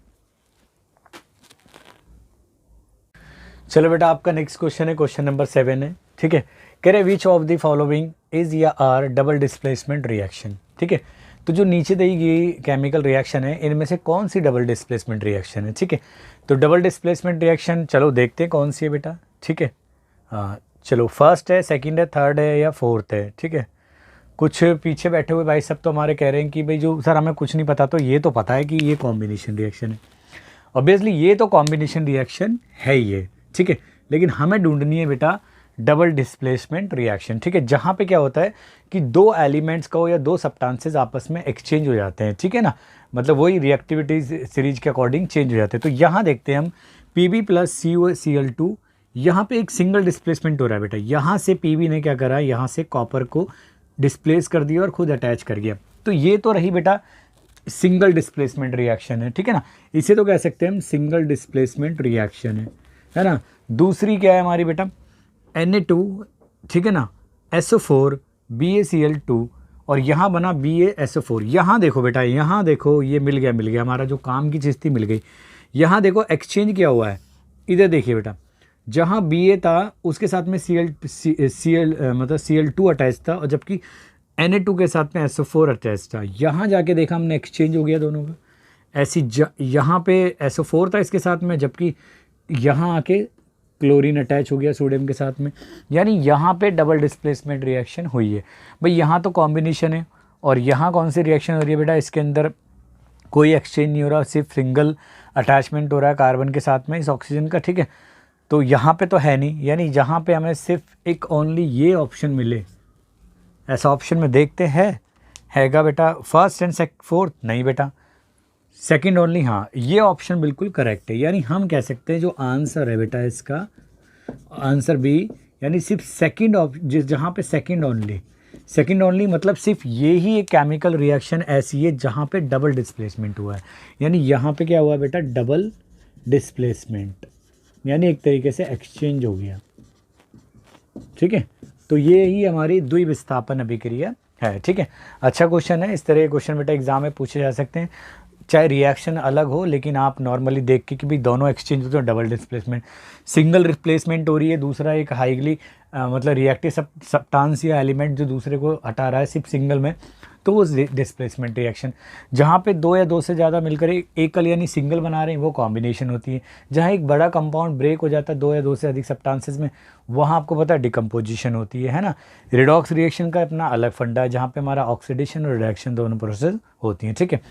चलो बेटा आपका नेक्स्ट क्वेश्चन है, क्वेश्चन नंबर 7 है, ठीक है। कह रहे विच ऑफ द फॉलोइंग इज या आर डबल डिस्प्लेसमेंट रिएक्शन, ठीक है। तो जो नीचे दी गई केमिकल रिएक्शन है, इनमें से कौन सी डबल डिस्प्लेसमेंट रिएक्शन है, ठीक है। तो डबल डिस्प्लेसमेंट रिएक्शन चलो देखते हैं कौन सी है बेटा, ठीक है। हाँ चलो, फर्स्ट है, सेकंड है, थर्ड है या फोर्थ है, ठीक है। कुछ पीछे बैठे हुए भाई सब तो हमारे कह रहे हैं कि भाई जो सर हमें कुछ नहीं पता, तो ये तो पता है कि ये कॉम्बिनेशन रिएक्शन है, ऑब्वियसली ये तो कॉम्बिनेशन रिएक्शन है ये, ठीक है। लेकिन हमें ढूंढनी है बेटा डबल डिस्प्लेसमेंट रिएक्शन, ठीक है, जहाँ पे क्या होता है कि दो एलिमेंट्स को या दो सब्सटेंसेस आपस में एक्सचेंज हो जाते हैं, ठीक है ना, मतलब वही रिएक्टिविटी सीरीज के अकॉर्डिंग चेंज हो जाते हैं। तो यहाँ देखते हैं हम Pb प्लस CuCl2, यहाँ पे एक सिंगल डिस्प्लेसमेंट हो रहा है बेटा, यहाँ से Pb ने क्या करा, यहाँ से कॉपर को डिस्प्लेस कर दिया और खुद अटैच कर गया, तो ये तो रही बेटा सिंगल डिस्प्लेसमेंट रिएक्शन है, ठीक है ना, इसे तो कह सकते हैं हम सिंगल डिस्प्लेसमेंट रिएक्शन है ना। दूसरी क्या है हमारी बेटा, Na2, ठीक है ना, SO4 BaCl2 और यहाँ बना BaSO4। यहाँ देखो बेटा, यहाँ देखो, ये मिल गया हमारा जो काम की चीज़ थी मिल गई। यहाँ देखो एक्सचेंज क्या हुआ है, इधर देखिए बेटा, जहाँ Ba था उसके साथ में मतलब Cl2 अटैच था, और जबकि Na2 के साथ में SO4 अटैच था। यहाँ जाके देखा हमने एक्सचेंज हो गया दोनों का, ऐसी यहाँ पे SO4 था इसके साथ में, जबकि यहाँ आके क्लोरीन अटैच हो गया सोडियम के साथ में, यानी यहाँ पे डबल डिस्प्लेसमेंट रिएक्शन हुई है। भाई यहाँ तो कॉम्बिनेशन है, और यहाँ कौन सी रिएक्शन हो रही है बेटा, इसके अंदर कोई एक्सचेंज नहीं हो रहा, सिर्फ सिंगल अटैचमेंट हो रहा है कार्बन के साथ में इस ऑक्सीजन का, ठीक है। तो यहाँ पे तो है नहीं, यानी जहाँ पे हमें सिर्फ एक ओनली ये ऑप्शन मिले, ऐसा ऑप्शन में देखते हैं हैगा बेटा फर्स्ट एंड फोर्थ, नहीं बेटा सेकंड ओनली, हाँ ये ऑप्शन बिल्कुल करेक्ट है। यानी हम कह सकते हैं जो आंसर है बेटा इसका आंसर बी, यानी सिर्फ सेकंड जहाँ पे सेकंड ओनली मतलब सिर्फ ये ही एक केमिकल रिएक्शन ऐसी है जहाँ पे डबल डिस्प्लेसमेंट हुआ है, यानी यहाँ पे क्या हुआ बेटा डबल डिस्प्लेसमेंट, यानी एक तरीके से एक्सचेंज हो गया, ठीक है। तो ये ही हमारी द्विविस्थापन अभिक्रिया है, ठीक है। अच्छा क्वेश्चन है, इस तरह के क्वेश्चन बेटा एग्जाम में पूछे जा सकते हैं, चाहे रिएक्शन अलग हो, लेकिन आप नॉर्मली देख के कि भाई दोनों एक्सचेंज होते हैं, डबल डिस्प्लेसमेंट, सिंगल रिप्लेसमेंट हो रही है, दूसरा एक हाईली मतलब रिएक्टिव सब्सटेंस या एलिमेंट जो दूसरे को हटा रहा है सिर्फ सिंगल में, तो वो डिस्प्लेसमेंट रिएक्शन। जहाँ पे दो या दो से ज़्यादा मिलकर एकल यानी सिंगल बना रहे हैं वो कॉम्बिनेशन होती है। जहाँ एक बड़ा कंपाउंड ब्रेक हो जाता है दो या दो से अधिक सब्सटेंसेस में, वहाँ आपको पता है डिकम्पोजिशन होती है ना। रिडॉक्स रिएक्शन का अपना अलग फंडा है, जहाँ पे हमारा ऑक्सीडेशन और रिडक्शन दोनों प्रोसेस होती हैं, ठीक है।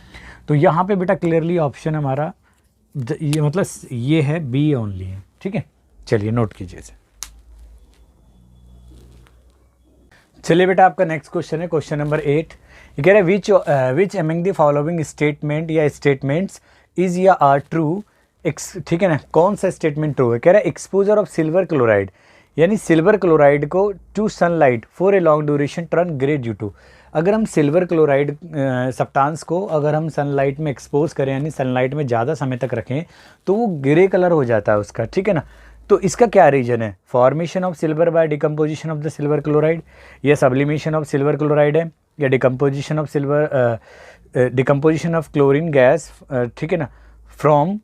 तो यहाँ पे बेटा क्लियरली ऑप्शन हमारा ये मतलब ये है बी ओनली है, ठीक है। चलिए नोट कीजिए इसे। चलिए बेटा आपका नेक्स्ट क्वेश्चन है, क्वेश्चन नंबर 8। ये कह रहा है which among the following statement या स्टेटमेंट्स इज या आर ट्रू, ठीक है ना, कौन सा स्टेटमेंट ट्रू है। कह रहा है एक्सपोजर ऑफ सिल्वर क्लोराइड, यानी सिल्वर क्लोराइड को to sunlight for a long duration turn grey due to. अगर हम सिल्वर क्लोराइड सब्सटेंस को अगर हम सनलाइट में एक्सपोज करें, यानी सनलाइट में ज़्यादा समय तक रखें, तो वो ग्रे कलर हो जाता है उसका, ठीक है ना। तो इसका क्या रीजन है, formation of silver by decomposition of the silver chloride, या सब्लिमेशन ऑफ सिल्वर क्लोराइड है, या decomposition of decomposition of chlorine gas, ठीक है ना, फ्रॉम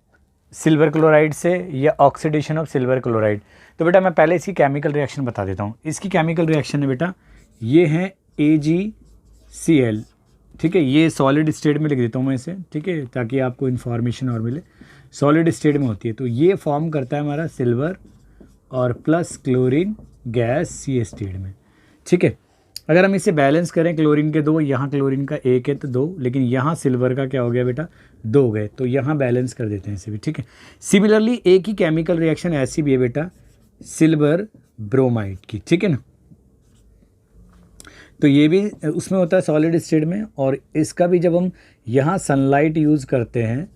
सिल्वर क्लोराइड से, या ऑक्सीडेशन ऑफ सिल्वर क्लोराइड। तो बेटा मैं पहले इसकी केमिकल रिएक्शन बता देता हूँ। इसकी केमिकल रिएक्शन है बेटा, ये है AgCl, ठीक है, ये सॉलिड स्टेट में लिख देता हूँ मैं इसे, ठीक है, ताकि आपको इन्फॉर्मेशन और मिले। सॉलिड स्टेट में होती है, तो ये फॉर्म करता है हमारा सिल्वर और plus chlorine gas C state में, ठीक है। अगर हम इसे बैलेंस करें, क्लोरीन के दो, यहाँ क्लोरीन का एक है तो दो, लेकिन यहाँ सिल्वर का क्या हो गया बेटा दो हो गए, तो यहाँ बैलेंस कर देते हैं इसे भी, ठीक है। सिमिलरली एक ही केमिकल रिएक्शन ऐसी भी है बेटा सिल्वर ब्रोमाइड की, ठीक है ना, तो ये भी उसमें होता है सॉलिड स्टेट में, और इसका भी जब हम यहाँ सनलाइट यूज़ करते हैं,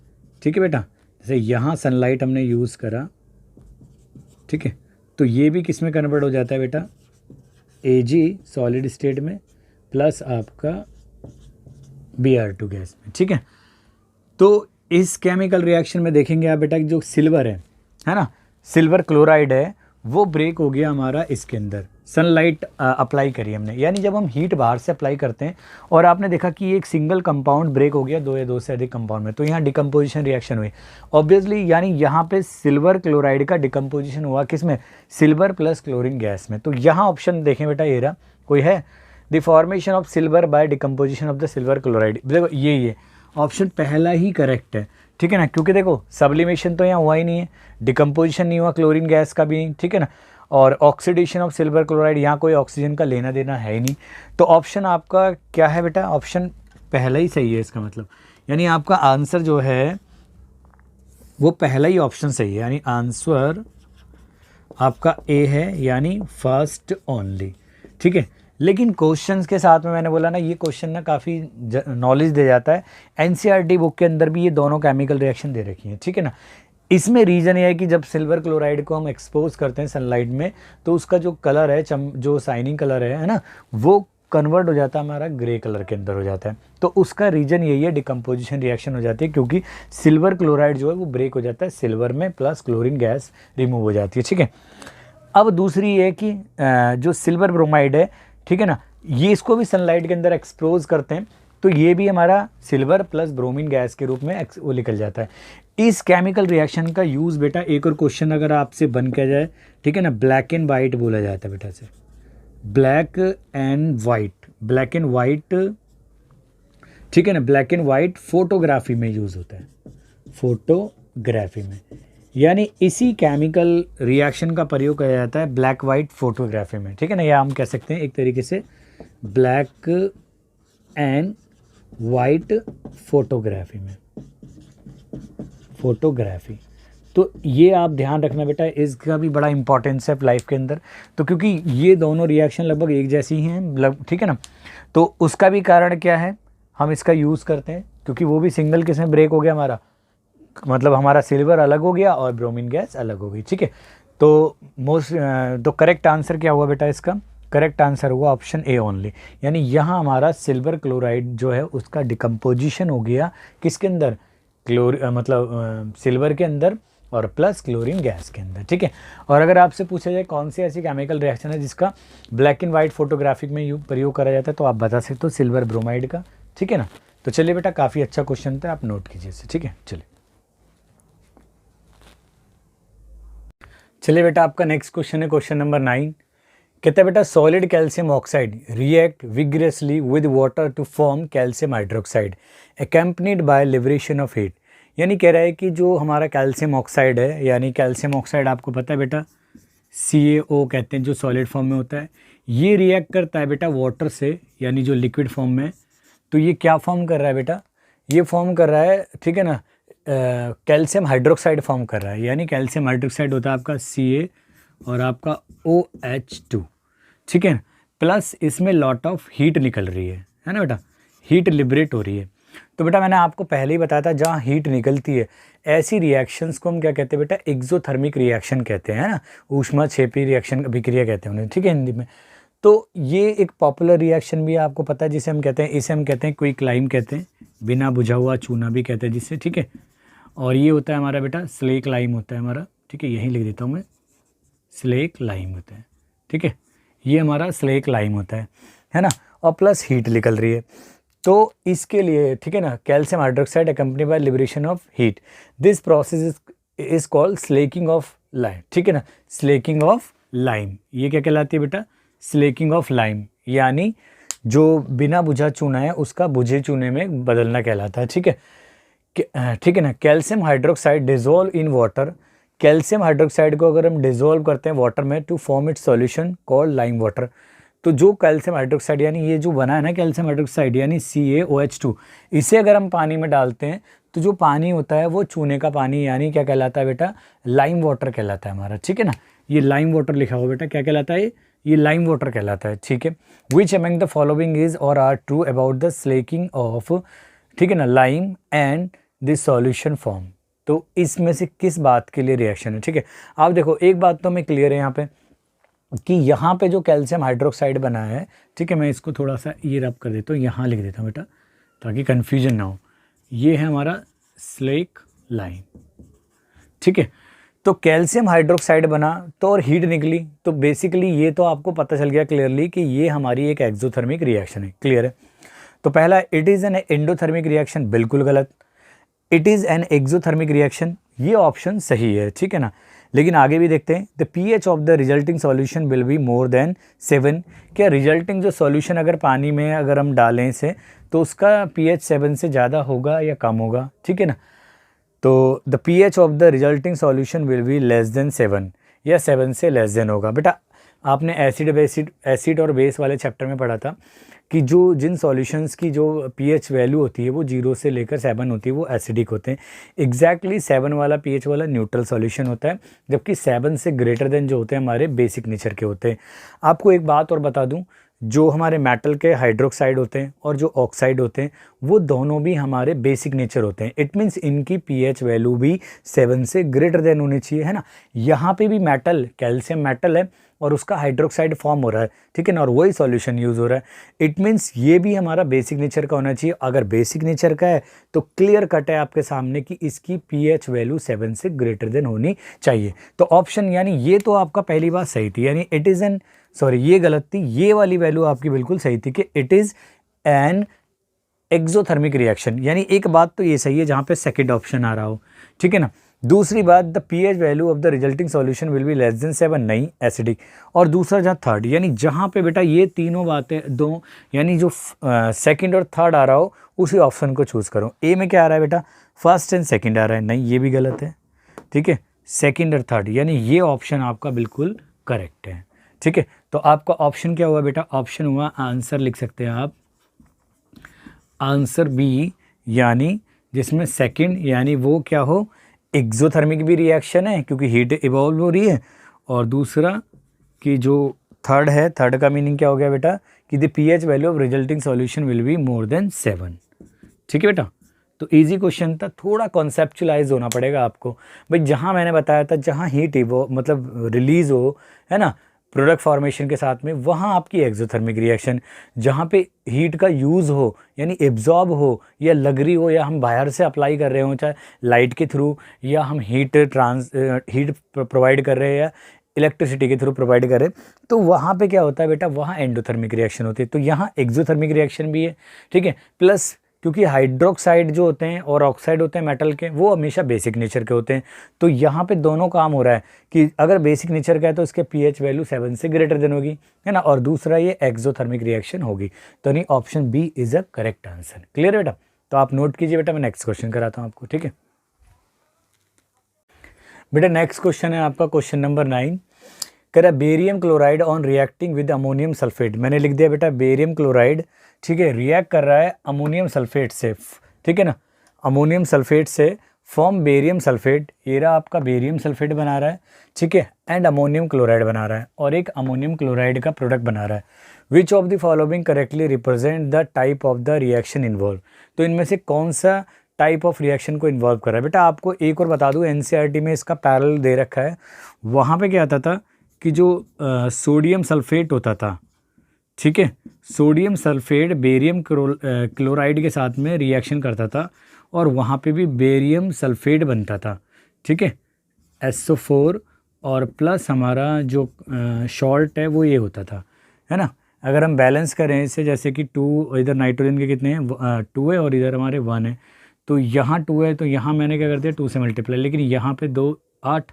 ठीक है बेटा, जैसे यहाँ सनलाइट हमने यूज़ करा, ठीक है, तो ये भी किस में कन्वर्ट हो जाता है बेटा Ag सॉलिड स्टेट में प्लस आपका Br2 गैस में, ठीक है। तो इस केमिकल रिएक्शन में देखेंगे आप बेटा जो सिल्वर है ना, सिल्वर क्लोराइड है, वो ब्रेक हो गया हमारा इसके अंदर, सनलाइट अप्लाई करी हमने, यानी जब हम हीट बाहर से अप्लाई करते हैं और आपने देखा कि एक सिंगल कंपाउंड ब्रेक हो गया दो या दो से अधिक कंपाउंड में, तो यहाँ डिकम्पोजिशन रिएक्शन हुई ऑब्वियसली, यानी यहाँ पे सिल्वर क्लोराइड का डिकम्पोजिशन हुआ किस में, सिल्वर प्लस क्लोरीन गैस में। तो यहाँ ऑप्शन देखें बेटा, ये रहा, कोई है, the formation of silver by decomposition of the silver chloride. देखो ये ऑप्शन पहला ही करेक्ट है, ठीक है ना, क्योंकि देखो सब्लिमेशन तो यहाँ हुआ ही नहीं है, डिकम्पोजिशन नहीं हुआ क्लोरीन गैस का भी, ठीक है ना, और ऑक्सीडेशन ऑफ सिल्वर क्लोराइड, यहाँ कोई ऑक्सीजन का लेना देना है ही नहीं। तो ऑप्शन आपका क्या है बेटा, ऑप्शन पहला ही सही है इसका मतलब, यानी आपका आंसर जो है वो पहला ही ऑप्शन सही है, यानी आंसर आपका ए है, यानी फर्स्ट ओनली, ठीक है। लेकिन क्वेश्चंस के साथ में मैंने बोला ना, ये क्वेश्चन ना काफ़ी नॉलेज दे जाता है, एनसीईआरटी बुक के अंदर भी ये दोनों केमिकल रिएक्शन दे रखी हैं, ठीक है ना। इसमें रीज़न ये है कि जब सिल्वर क्लोराइड को हम एक्सपोज करते हैं सनलाइट में, तो उसका जो कलर है, जो शाइनिंग कलर है ना, वो कन्वर्ट हो जाता है हमारा ग्रे कलर के अंदर हो जाता है। तो उसका रीज़न यही है, डिकम्पोजिशन रिएक्शन हो जाती है, क्योंकि सिल्वर क्लोराइड जो है वो ब्रेक हो जाता है सिल्वर में, प्लस क्लोरीन गैस रिमूव हो जाती है, ठीक है। अब दूसरी ये कि जो सिल्वर ब्रोमाइड है, ठीक है ना, ये इसको भी सनलाइट के अंदर एक्सपोज करते हैं, तो ये भी हमारा सिल्वर प्लस ब्रोमीन गैस के रूप में वो निकल जाता है। इस केमिकल रिएक्शन का यूज़ बेटा, एक और क्वेश्चन अगर आपसे बन के जाए, ठीक है ना, ब्लैक एंड वाइट बोला जाता है बेटा से, ब्लैक एंड वाइट, ठीक है ना, ब्लैक एंड वाइट फोटोग्राफी में यूज़ होता है, फोटोग्राफी में, यानी इसी केमिकल रिएक्शन का प्रयोग किया जाता है ब्लैक वाइट फोटोग्राफी में, ठीक है ना, या हम कह सकते हैं एक तरीके से ब्लैक एंड वाइट फोटोग्राफी में, फोटोग्राफी। तो ये आप ध्यान रखना बेटा, इसका भी बड़ा इंपॉर्टेंस है लाइफ के अंदर, तो क्योंकि ये दोनों रिएक्शन लगभग एक जैसी ही हैं, ठीक है ना, तो उसका भी कारण क्या है, हम इसका यूज़ करते हैं क्योंकि वो भी सिंगल केस में ब्रेक हो गया हमारा, मतलब हमारा सिल्वर अलग हो गया और ब्रोमीन गैस अलग हो गई, ठीक है। तो तो करेक्ट आंसर क्या हुआ बेटा, इसका करेक्ट आंसर हुआ ऑप्शन ए ओनली, यानी यहाँ हमारा सिल्वर क्लोराइड जो है उसका डिकम्पोजिशन हो गया किसके अंदर, सिल्वर के अंदर और प्लस क्लोरीन गैस के अंदर, ठीक है। और अगर आपसे पूछा जाए कौन सी ऐसी केमिकल रिएक्शन है जिसका ब्लैक एंड वाइट फोटोग्राफिक में प्रयोग करा जाता है, तो आप बता सकते हो सिल्वर ब्रोमाइड का, ठीक है ना। तो चलिए बेटा, काफ़ी अच्छा क्वेश्चन था, आप नोट कीजिए इसे, ठीक है। चलिए बेटा, आपका नेक्स्ट क्वेश्चन है क्वेश्चन नंबर 9। कहते हैं बेटा, solid calcium oxide react vigorously with water to form calcium hydroxide accompanied by liberation of heat. यानी कह रहा है कि जो हमारा कैल्शियम ऑक्साइड है, यानी कैल्शियम ऑक्साइड आपको पता है बेटा CaO कहते हैं, जो सॉलिड फॉर्म में होता है, ये रिएक्ट करता है बेटा वाटर से, यानी जो लिक्विड फॉर्म में। तो ये क्या फॉर्म कर रहा है बेटा, ये फॉर्म कर रहा है, ठीक है ना, कैल्शियम हाइड्रोक्साइड फॉर्म कर रहा है, यानी कैल्शियम हाइड्रोक्साइड होता है आपका Ca और आपका OH2, ठीक है, प्लस इसमें लॉट ऑफ हीट निकल रही है ना बेटा, हीट लिबरेट हो रही है। तो बेटा मैंने आपको पहले ही बताया था, जहाँ हीट निकलती है ऐसी रिएक्शंस को हम क्या कहते हैं बेटा, एक्सोथर्मिक रिएक्शन कहते हैं, है ना, ऊष्माक्षेपी रिएक्शन अभिक्रिया कहते हैं उन्हें, ठीक है, हिंदी में। तो ये एक पॉपुलर रिएक्शन भी है, आपको पता है, जिसे हम कहते हैं, इसे हम कहते हैं क्विक लाइम कहते हैं, बिना बुझा हुआ चूना भी कहते हैं जिससे, ठीक है। और ये होता है हमारा बेटा स्लेक लाइम होता है हमारा, ठीक है, यहीं लिख देता हूँ मैं, स्लेक लाइम होता है, ठीक है, ये हमारा स्लेक लाइम होता है ना, और प्लस हीट निकल रही है। तो इसके लिए, ठीक है ना, calcium hydroxide accompany by liberation of heat, this process is called slaking of lime, ठीक है ना, स्लेकिंग ऑफ लाइम, ये क्या कहलाती है बेटा, स्लेकिंग ऑफ लाइम, यानी जो बिना बुझा चूना है उसका बुझे चूने में बदलना कहलाता है, ठीक है, ठीक है ना। Calcium hydroxide dissolve in water, calcium hydroxide को अगर हम डिजोल्व करते हैं वाटर में to form its solution called lime water, तो जो कैल्शियम हाइड्रोक्साइड, यानी ये जो बना है ना कैल्शियम हाइड्रोक्साइड, यानी CaOH2, इसे अगर हम पानी में डालते हैं तो जो पानी होता है वो चूने का पानी, यानी क्या कहलाता है बेटा, लाइम वाटर कहलाता है हमारा, ठीक है ना। ये लाइम वाटर लिखा हुआ बेटा, क्या कहलाता है, ये लाइम वाटर कहलाता है, ठीक है। Which among the following is or are true about the slaking of, ठीक है ना, lime and this solution form. तो इसमें से किस बात के लिए रिएक्शन है, ठीक है। आप देखो, एक बात तो हमें क्लियर है यहाँ पे कि यहाँ पे जो कैल्शियम हाइड्रोक्साइड बना है, ठीक है, मैं इसको थोड़ा सा ये रब कर देता हूँ, यहाँ लिख देता हूँ बेटा ताकि कन्फ्यूजन ना हो। ये है हमारा स्लेक लाइम, ठीक है। तो कैल्शियम हाइड्रोक्साइड बना तो और हीट निकली, तो बेसिकली ये तो आपको पता चल गया क्लियरली कि ये हमारी एक एक्सोथर्मिक रिएक्शन है। क्लियर है। तो पहला it is an endothermic reaction, बिल्कुल गलत। It is an exothermic reaction, ये ऑप्शन सही है, ठीक है ना। लेकिन आगे भी देखते हैं, the pH of the resulting solution will be more than 7। क्या रिजल्टिंग जो सॉल्यूशन अगर पानी में अगर हम डालें इसे तो उसका pH 7 से ज़्यादा होगा या कम होगा, ठीक है ना। तो the pH of the resulting solution will be less than 7 या 7 से लेस देन होगा। बेटा आपने एसिड और बेस वाले चैप्टर में पढ़ा था कि जो जिन सॉल्यूशंस की जो pH वैल्यू होती है वो 0 से लेकर 7 होती है वो एसिडिक होते हैं। एग्जैक्टली 7 वाला pH वाला न्यूट्रल सॉल्यूशन होता है, जबकि 7 से ग्रेटर देन जो होते हैं हमारे बेसिक नेचर के होते हैं। आपको एक बात और बता दूं, जो हमारे मेटल के हाइड्रोक्साइड होते हैं और जो ऑक्साइड होते हैं वो दोनों भी हमारे बेसिक नेचर होते हैं। इट मीन्स इनकी pH वैल्यू भी 7 से ग्रेटर देन होनी चाहिए, है ना। यहाँ पे भी मेटल, कैल्शियम मेटल है और उसका हाइड्रोक्साइड फॉर्म हो रहा है, ठीक है ना, और वही सॉल्यूशन यूज़ हो रहा है। इट मीन्स ये भी हमारा बेसिक नेचर का होना चाहिए। अगर बेसिक नेचर का है तो क्लियर कट है आपके सामने कि इसकी pH वैल्यू 7 से ग्रेटर देन होनी चाहिए। तो ऑप्शन यानी ये तो आपका पहली बात सही थी, यानी इट इज़ एन, सॉरी ये गलत थी, ये वाली वैल्यू आपकी बिल्कुल सही थी कि it is an exothermic reaction. यानी एक बात तो ये सही है जहाँ पे सेकंड ऑप्शन आ रहा हो, ठीक है ना। दूसरी बात, the pH value of the resulting solution will be less than 7, नहीं एसिडिक। और दूसरा जहाँ थर्ड, यानी जहाँ पे बेटा ये तीनों बातें दो, यानी जो सेकंड और थर्ड आ रहा हो उसी ऑप्शन को चूज़ करो। ए में क्या आ रहा है बेटा, फर्स्ट एंड सेकंड आ रहा है, नहीं ये भी गलत है, ठीक है। सेकंड और थर्ड, यानी ये ऑप्शन आपका बिल्कुल करेक्ट है, ठीक है। तो आपका ऑप्शन क्या हुआ बेटा, ऑप्शन हुआ, आंसर लिख सकते हैं आप, आंसर बी, यानी जिसमें सेकंड यानी वो क्या हो, एक्सोथर्मिक भी रिएक्शन है क्योंकि हीट इवॉल्व हो रही है, और दूसरा कि जो थर्ड है, थर्ड का मीनिंग क्या हो गया बेटा कि the pH value of resulting solution will be more than 7, ठीक है बेटा। तो इजी क्वेश्चन था, थोड़ा कॉन्सेप्चुलाइज होना पड़ेगा आपको भाई। जहाँ मैंने बताया था जहाँ हीट मतलब रिलीज हो, है ना, प्रोडक्ट फॉर्मेशन के साथ में, वहाँ आपकी एक्सोथर्मिक रिएक्शन। जहाँ पे हीट का यूज़ हो यानी एब्जॉर्ब हो या लग रही हो या हम बाहर से अप्लाई कर रहे हो, चाहे लाइट के थ्रू या हम हीट प्रोवाइड कर रहे हैं या इलेक्ट्रिसिटी के थ्रू प्रोवाइड करें, तो वहाँ पे क्या होता है बेटा, वहाँ एंडोथर्मिक रिएक्शन होती है। तो यहाँ एक्सोथर्मिक रिएक्शन भी है, ठीक है। प्लस क्योंकि हाइड्रोक्साइड जो होते हैं और ऑक्साइड होते हैं मेटल के, वो हमेशा बेसिक नेचर के होते हैं। तो यहाँ पे दोनों काम हो रहा है कि अगर बेसिक नेचर का है तो इसके pH वैल्यू 7 से ग्रेटर देन होगी, है ना, और दूसरा ये एक्सोथर्मिक रिएक्शन होगी। तो नहीं, option B is a correct answer. Clear बेटा। तो आप नोट कीजिए बेटा, मैं नेक्स्ट क्वेश्चन कराता हूँ आपको, ठीक है बेटा। नेक्स्ट क्वेश्चन है आपका क्वेश्चन नंबर 9, कह रहा barium chloride on reacting with ammonium sulphate. मैंने लिख दिया बेटा बेरियम क्लोराइड, ठीक है, रिएक्ट कर रहा है अमोनियम सल्फेट से, ठीक है ना, अमोनियम सल्फेट से फॉर्म बेरियम सल्फेट। ये रहा आपका बेरियम सल्फेट बना रहा है, ठीक है, एंड अमोनियम क्लोराइड बना रहा है और एक अमोनियम क्लोराइड का प्रोडक्ट बना रहा है। Which of the following correctly represent the type of the reaction involve. तो इनमें से कौन सा टाइप ऑफ रिएक्शन को इन्वॉल्व कर रहा है। बेटा आपको एक और बता दूं, एनसीईआरटी में इसका पैरेलल दे रखा है। वहाँ पे क्या आता था कि जो सोडियम सल्फेट होता था, ठीक है, सोडियम सल्फेट बेरियम क्लोराइड के साथ में रिएक्शन करता था और वहाँ पे भी बेरियम सल्फेट बनता था, ठीक है, SO4 और प्लस हमारा जो सॉल्ट है वो ये होता था, है ना। अगर हम बैलेंस करें इसे, जैसे कि 2 इधर नाइट्रोजन के कितने हैं, 2 है और इधर हमारे 1 है, तो यहाँ 2 है तो यहाँ मैंने क्या कर दिया 2 से मल्टीप्लाई, लेकिन यहाँ पे 2 8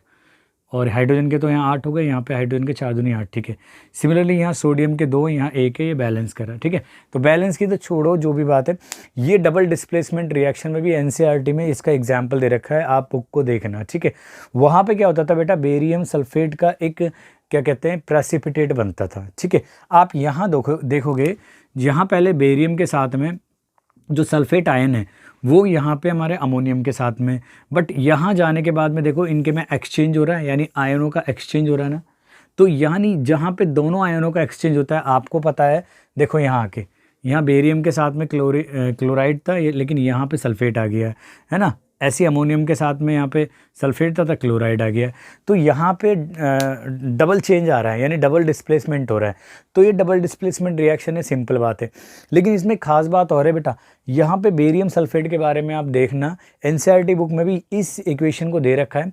और हाइड्रोजन के तो यहाँ 8 हो गए, यहाँ पे हाइड्रोजन के 4 दूनी 8, ठीक है। सिमिलरली यहाँ सोडियम के 2, यहाँ 1 है, ये बैलेंस करा, ठीक है। तो बैलेंस की तो छोड़ो, जो भी बात है, ये डबल डिस्प्लेसमेंट रिएक्शन में भी एनसीईआरटी में इसका एग्जाम्पल दे रखा है, आप बुक को देखना, ठीक है। वहाँ पे क्या होता था बेटा, बेरियम सल्फेट का एक क्या कहते हैं प्रेसिपिटेट बनता था, ठीक है। आप यहाँ देखोगे, यहाँ पहले बेरियम के साथ में जो सल्फेट आयन है वो यहाँ पे हमारे अमोनियम के साथ में, बट यहाँ जाने के बाद में देखो इनके में एक्सचेंज हो रहा है, यानी आयनों का एक्सचेंज हो रहा है ना। तो यानी जहाँ पे दोनों आयनों का एक्सचेंज होता है, आपको पता है, देखो यहाँ आके, यहाँ बेरियम के साथ में क्लोराइड था लेकिन यहाँ पे सल्फेट आ गया है ना। ऐसे अमोनियम के साथ में यहाँ पे सल्फेट तथा क्लोराइड आ गया, तो यहाँ पे डबल चेंज आ रहा है, यानी डबल डिस्प्लेसमेंट हो रहा है। तो ये डबल डिस्प्लेसमेंट रिएक्शन है, सिंपल बात है। लेकिन इसमें खास बात और है बेटा, यहाँ पे बेरियम सल्फेट के बारे में आप देखना, एनसीईआरटी बुक में भी इस इक्वेशन को दे रखा है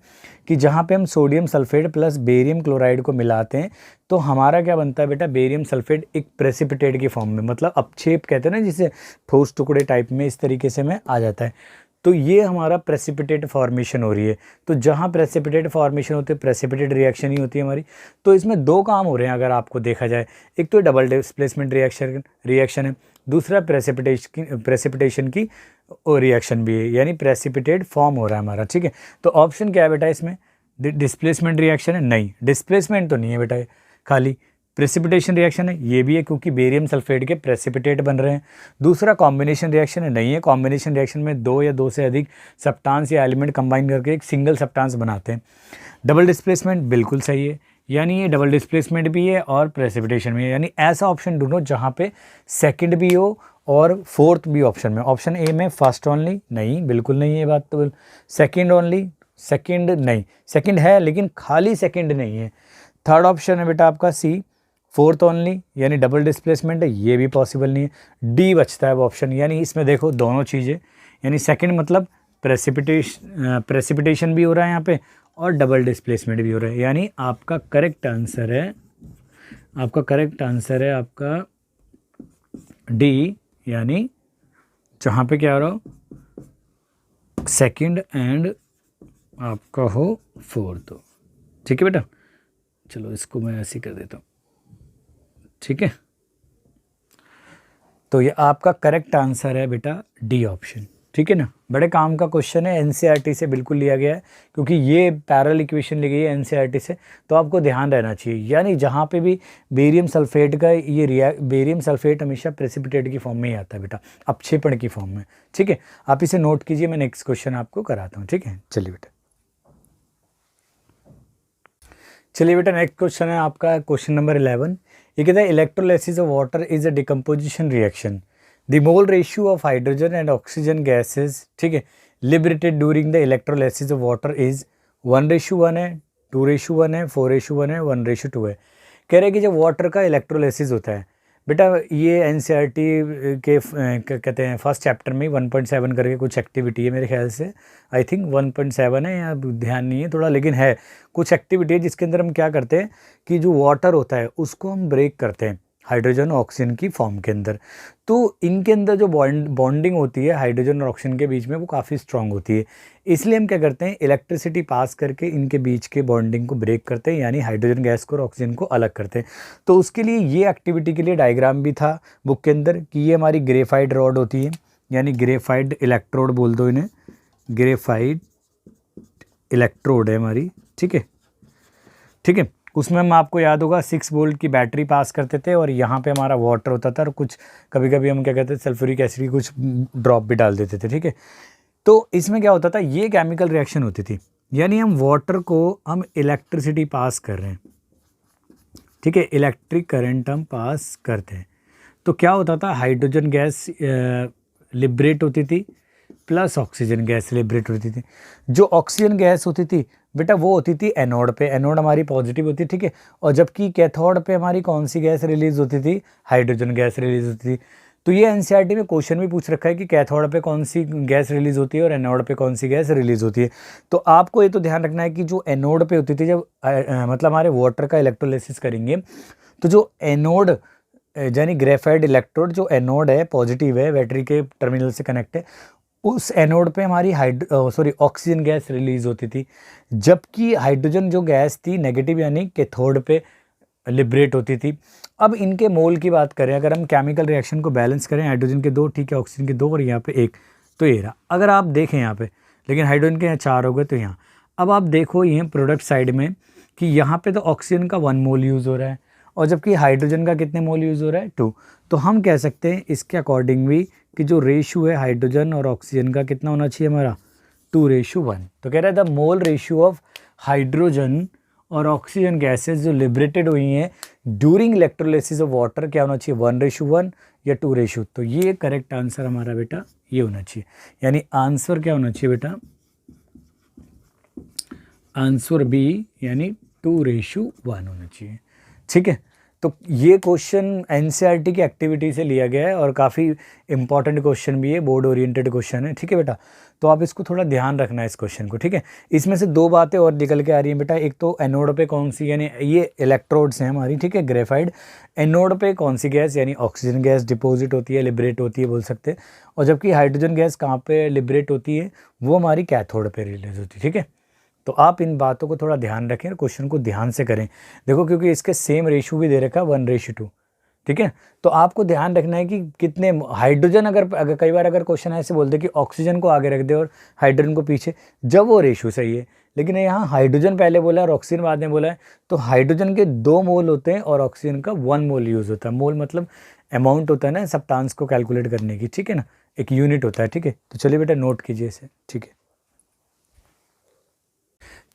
कि जहाँ पे हम sodium sulphate plus barium chloride को मिलाते हैं तो हमारा क्या बनता है बेटा, बेरियम सल्फेट एक प्रेसिपिटेट की फॉर्म में, मतलब अपक्षेप कहते हैं ना जिसे, ठोस टुकड़े टाइप में, इस तरीके से में आ जाता है। तो ये हमारा प्रेसिपिटेट फॉर्मेशन हो रही है। तो जहाँ प्रेसिपिटेट फॉर्मेशन होती है, प्रेसिपिटेट रिएक्शन ही होती है हमारी। तो इसमें दो काम हो रहे हैं अगर आपको देखा जाए, एक तो डबल डिस्प्लेसमेंट रिएक्शन है, दूसरा प्रेसिपिटेशन की रिएक्शन भी है, यानी प्रेसिपिटेट फॉर्म हो रहा है हमारा, ठीक है। तो ऑप्शन क्या है बेटा इसमें, डिस्प्लेसमेंट रिएक्शन है? नहीं, डिस्प्लेसमेंट तो नहीं है बेटा, खाली प्रेसिपिटेशन रिएक्शन है, ये भी है क्योंकि बेरियम सल्फेट के प्रेसिपिटेट बन रहे हैं। दूसरा कॉम्बिनेशन रिएक्शन है, नहीं है। कॉम्बिनेशन रिएक्शन में दो या दो से अधिक सब्सटेंस या एलिमेंट कंबाइन करके एक सिंगल सब्सटेंस बनाते हैं। डबल डिस्प्लेसमेंट बिल्कुल सही है, यानी ये डबल डिस्प्लेसमेंट भी है और प्रेसिपिटेशन भी है, यानी ऐसा ऑप्शन ढूंढो जहाँ पे सेकंड भी हो और फोर्थ भी ऑप्शन में। ऑप्शन ए में फर्स्ट ओनली, नहीं बिल्कुल नहीं है बात, तो सेकंड ओनली, सेकंड नहीं, सेकंड है लेकिन खाली सेकंड नहीं है। थर्ड ऑप्शन है बेटा आपका सी, फोर्थ ओनली, यानी डबल डिस्प्लेसमेंट है, ये भी पॉसिबल नहीं है। डी बचता है वो ऑप्शन, यानी इसमें देखो दोनों चीज़ें, यानी सेकंड मतलब प्रेसिपिटेशन भी हो रहा है यहाँ पे और डबल डिस्प्लेसमेंट भी हो रहा है, यानी आपका करेक्ट आंसर है आपका डी, यानी जहाँ पे क्या हो रहा हो सेकंड एंड आपका हो फोर्थ हो, ठीक है बेटा। चलो इसको मैं ऐसे कर देता हूँ, ठीक है। तो ये आपका करेक्ट आंसर है बेटा डी ऑप्शन, ठीक है ना। बड़े काम का क्वेश्चन है, एनसीईआरटी से बिल्कुल लिया गया है, क्योंकि ये पैरेलल इक्वेशन ली गई है एनसीईआरटी से, तो आपको ध्यान रहना चाहिए। यानी जहाँ पे भी बेरियम सल्फेट का ये बेरियम सल्फेट हमेशा प्रेसिपिटेट की फॉर्म में ही आता है बेटा, अपक्षेपण की फॉर्म में, ठीक है। आप इसे नोट कीजिए, मैं नेक्स्ट क्वेश्चन आपको कराता हूँ, ठीक है। चलिए बेटा नेक्स्ट क्वेश्चन है आपका क्वेश्चन नंबर 11। ये कहता है electrolysis of water is a decomposition reaction, the mole ratio of hydrogen and oxygen gases, ठीक है, liberated during the electrolysis of water is 1:1 है, 2:1 है, 4:1 है, 1:2 है। कह रहे हैं कि जब वाटर का इलेक्ट्रोलाइसिस होता है बेटा, ये एनसीईआरटी के कहते हैं फर्स्ट चैप्टर में 1.7 करके कुछ एक्टिविटी है मेरे ख्याल से, आई थिंक 1.7 है, या ध्यान नहीं है थोड़ा, लेकिन है कुछ एक्टिविटी है जिसके अंदर हम क्या करते हैं कि जो वाटर होता है उसको हम ब्रेक करते हैं हाइड्रोजन और ऑक्सीजन की फॉर्म के अंदर। तो इनके अंदर जो बॉन्डिंग होती है हाइड्रोजन और ऑक्सीजन के बीच में, वो काफ़ी स्ट्रांग होती है। इसलिए हम क्या करते हैं, इलेक्ट्रिसिटी पास करके इनके बीच के बॉन्डिंग को ब्रेक करते हैं, यानी हाइड्रोजन गैस को और ऑक्सीजन को अलग करते हैं। तो उसके लिए ये एक्टिविटी के लिए डायग्राम भी था बुक के अंदर कि ये हमारी ग्रेफाइट रॉड होती है, यानी ग्रेफाइट इलेक्ट्रोड बोल दो इन्हें, ग्रेफाइट इलेक्ट्रोड है हमारी, ठीक है, ठीक है। उसमें हम, आपको याद होगा 6 वोल्ट की बैटरी पास करते थे और यहाँ पे हमारा वाटर होता था और कुछ कभी कभी हम क्या कहते थे सल्फ्यूरिक एसिड की कुछ ड्रॉप भी डाल देते थे, ठीक है। तो इसमें क्या होता था, ये केमिकल रिएक्शन होती थी, यानी हम वाटर को हम इलेक्ट्रिसिटी पास कर रहे हैं, ठीक है, इलेक्ट्रिक करंट हम पास करते हैं। तो क्या होता था, हाइड्रोजन गैस लिबरेट होती थी प्लस ऑक्सीजन गैस लिबरेट होती थी। जो ऑक्सीजन गैस होती थी बेटा वो होती थी एनोड पे, एनोड हमारी पॉजिटिव होती, ठीक है। और जबकि कैथोड पे हमारी कौन सी गैस रिलीज होती थी, हाइड्रोजन गैस रिलीज होती थी। तो ये एनसीईआरटी में क्वेश्चन भी पूछ रखा है कि कैथोड पे कौन सी गैस रिलीज होती है और एनोड पे कौन सी गैस रिलीज होती है। तो आपको ये तो ध्यान रखना है कि जो एनोड पे होती थी, जब मतलब हमारे वाटर का इलेक्ट्रोलाइसिस करेंगे तो जो एनोड यानी ग्रेफाइट इलेक्ट्रोड, जो एनोड है पॉजिटिव है, बैटरी के टर्मिनल से कनेक्ट है, उस एनोड पे हमारी ऑक्सीजन गैस रिलीज होती थी, जबकि हाइड्रोजन जो गैस थी नेगेटिव यानी कैथोड पे लिबरेट होती थी। अब इनके मोल की बात करें, अगर हम केमिकल रिएक्शन को बैलेंस करें, हाइड्रोजन के 2, ठीक है, ऑक्सीजन के 2 और यहाँ पे 1, तो ये रहा। अगर आप देखें यहाँ पे, लेकिन हाइड्रोजन के यहाँ 4 हो गए, तो यहाँ अब आप देखो ये प्रोडक्ट साइड में कि यहाँ पे तो ऑक्सीजन का 1 मोल यूज़ हो रहा है और जबकि हाइड्रोजन का कितने मोल यूज़ हो रहा है, 2। तो हम कह सकते हैं इसके अकॉर्डिंग भी कि जो रेशियो है हाइड्रोजन और ऑक्सीजन का कितना होना चाहिए हमारा, 2:1। तो कह रहा है the mole ratio of hydrogen और ऑक्सीजन गैसेस जो लिबरेटेड हुई हैं ड्यूरिंग इलेक्ट्रोलिसिस ऑफ वाटर क्या होना चाहिए 1:1 या 2:2। तो ये करेक्ट आंसर हमारा बेटा ये होना चाहिए, यानी आंसर क्या होना चाहिए बेटा, आंसर बी यानी 2:1 होना चाहिए। ठीक है, तो ये क्वेश्चन एनसीईआरटी की एक्टिविटी से लिया गया है और काफ़ी इंपॉर्टेंट क्वेश्चन भी है, बोर्ड ओरिएंटेड क्वेश्चन है। ठीक है बेटा, तो आप इसको थोड़ा ध्यान रखना है इस क्वेश्चन को। ठीक है, इसमें से दो बातें और निकल के आ रही हैं बेटा, एक तो एनोड पे कौन सी, यानी ये इलेक्ट्रोड्स हैं हमारी, ठीक है, ग्रेफाइड, एनोड पे कौन सी गैस यानी ऑक्सीजन गैस डिपोजिट होती है, लिबरेट होती है बोल सकते हैं, और जबकि हाइड्रोजन गैस कहाँ पे लिबरेट होती है, वो हमारी कैथोड पे रिलीज होती है। ठीक है, तो आप इन बातों को थोड़ा ध्यान रखें और क्वेश्चन को ध्यान से करें। देखो क्योंकि इसके सेम रेशियो भी दे रखा है 1:2। ठीक है, तो आपको ध्यान रखना है कि कितने हाइड्रोजन, अगर कई बार अगर क्वेश्चन ऐसे बोल दे कि ऑक्सीजन को आगे रख दे और हाइड्रोजन को पीछे, जब वो रेशियो सही है, लेकिन यहाँ हाइड्रोजन पहले बोला है और ऑक्सीजन बाद में बोला है, तो हाइड्रोजन के 2 मोल होते हैं और ऑक्सीजन का 1 मोल यूज़ होता है। मोल मतलब अमाउंट होता है ना सप्तांश को कैलकुलेट करने की, ठीक है ना, एक यूनिट होता है। ठीक है, तो चलिए बेटा नोट कीजिए इसे। ठीक है,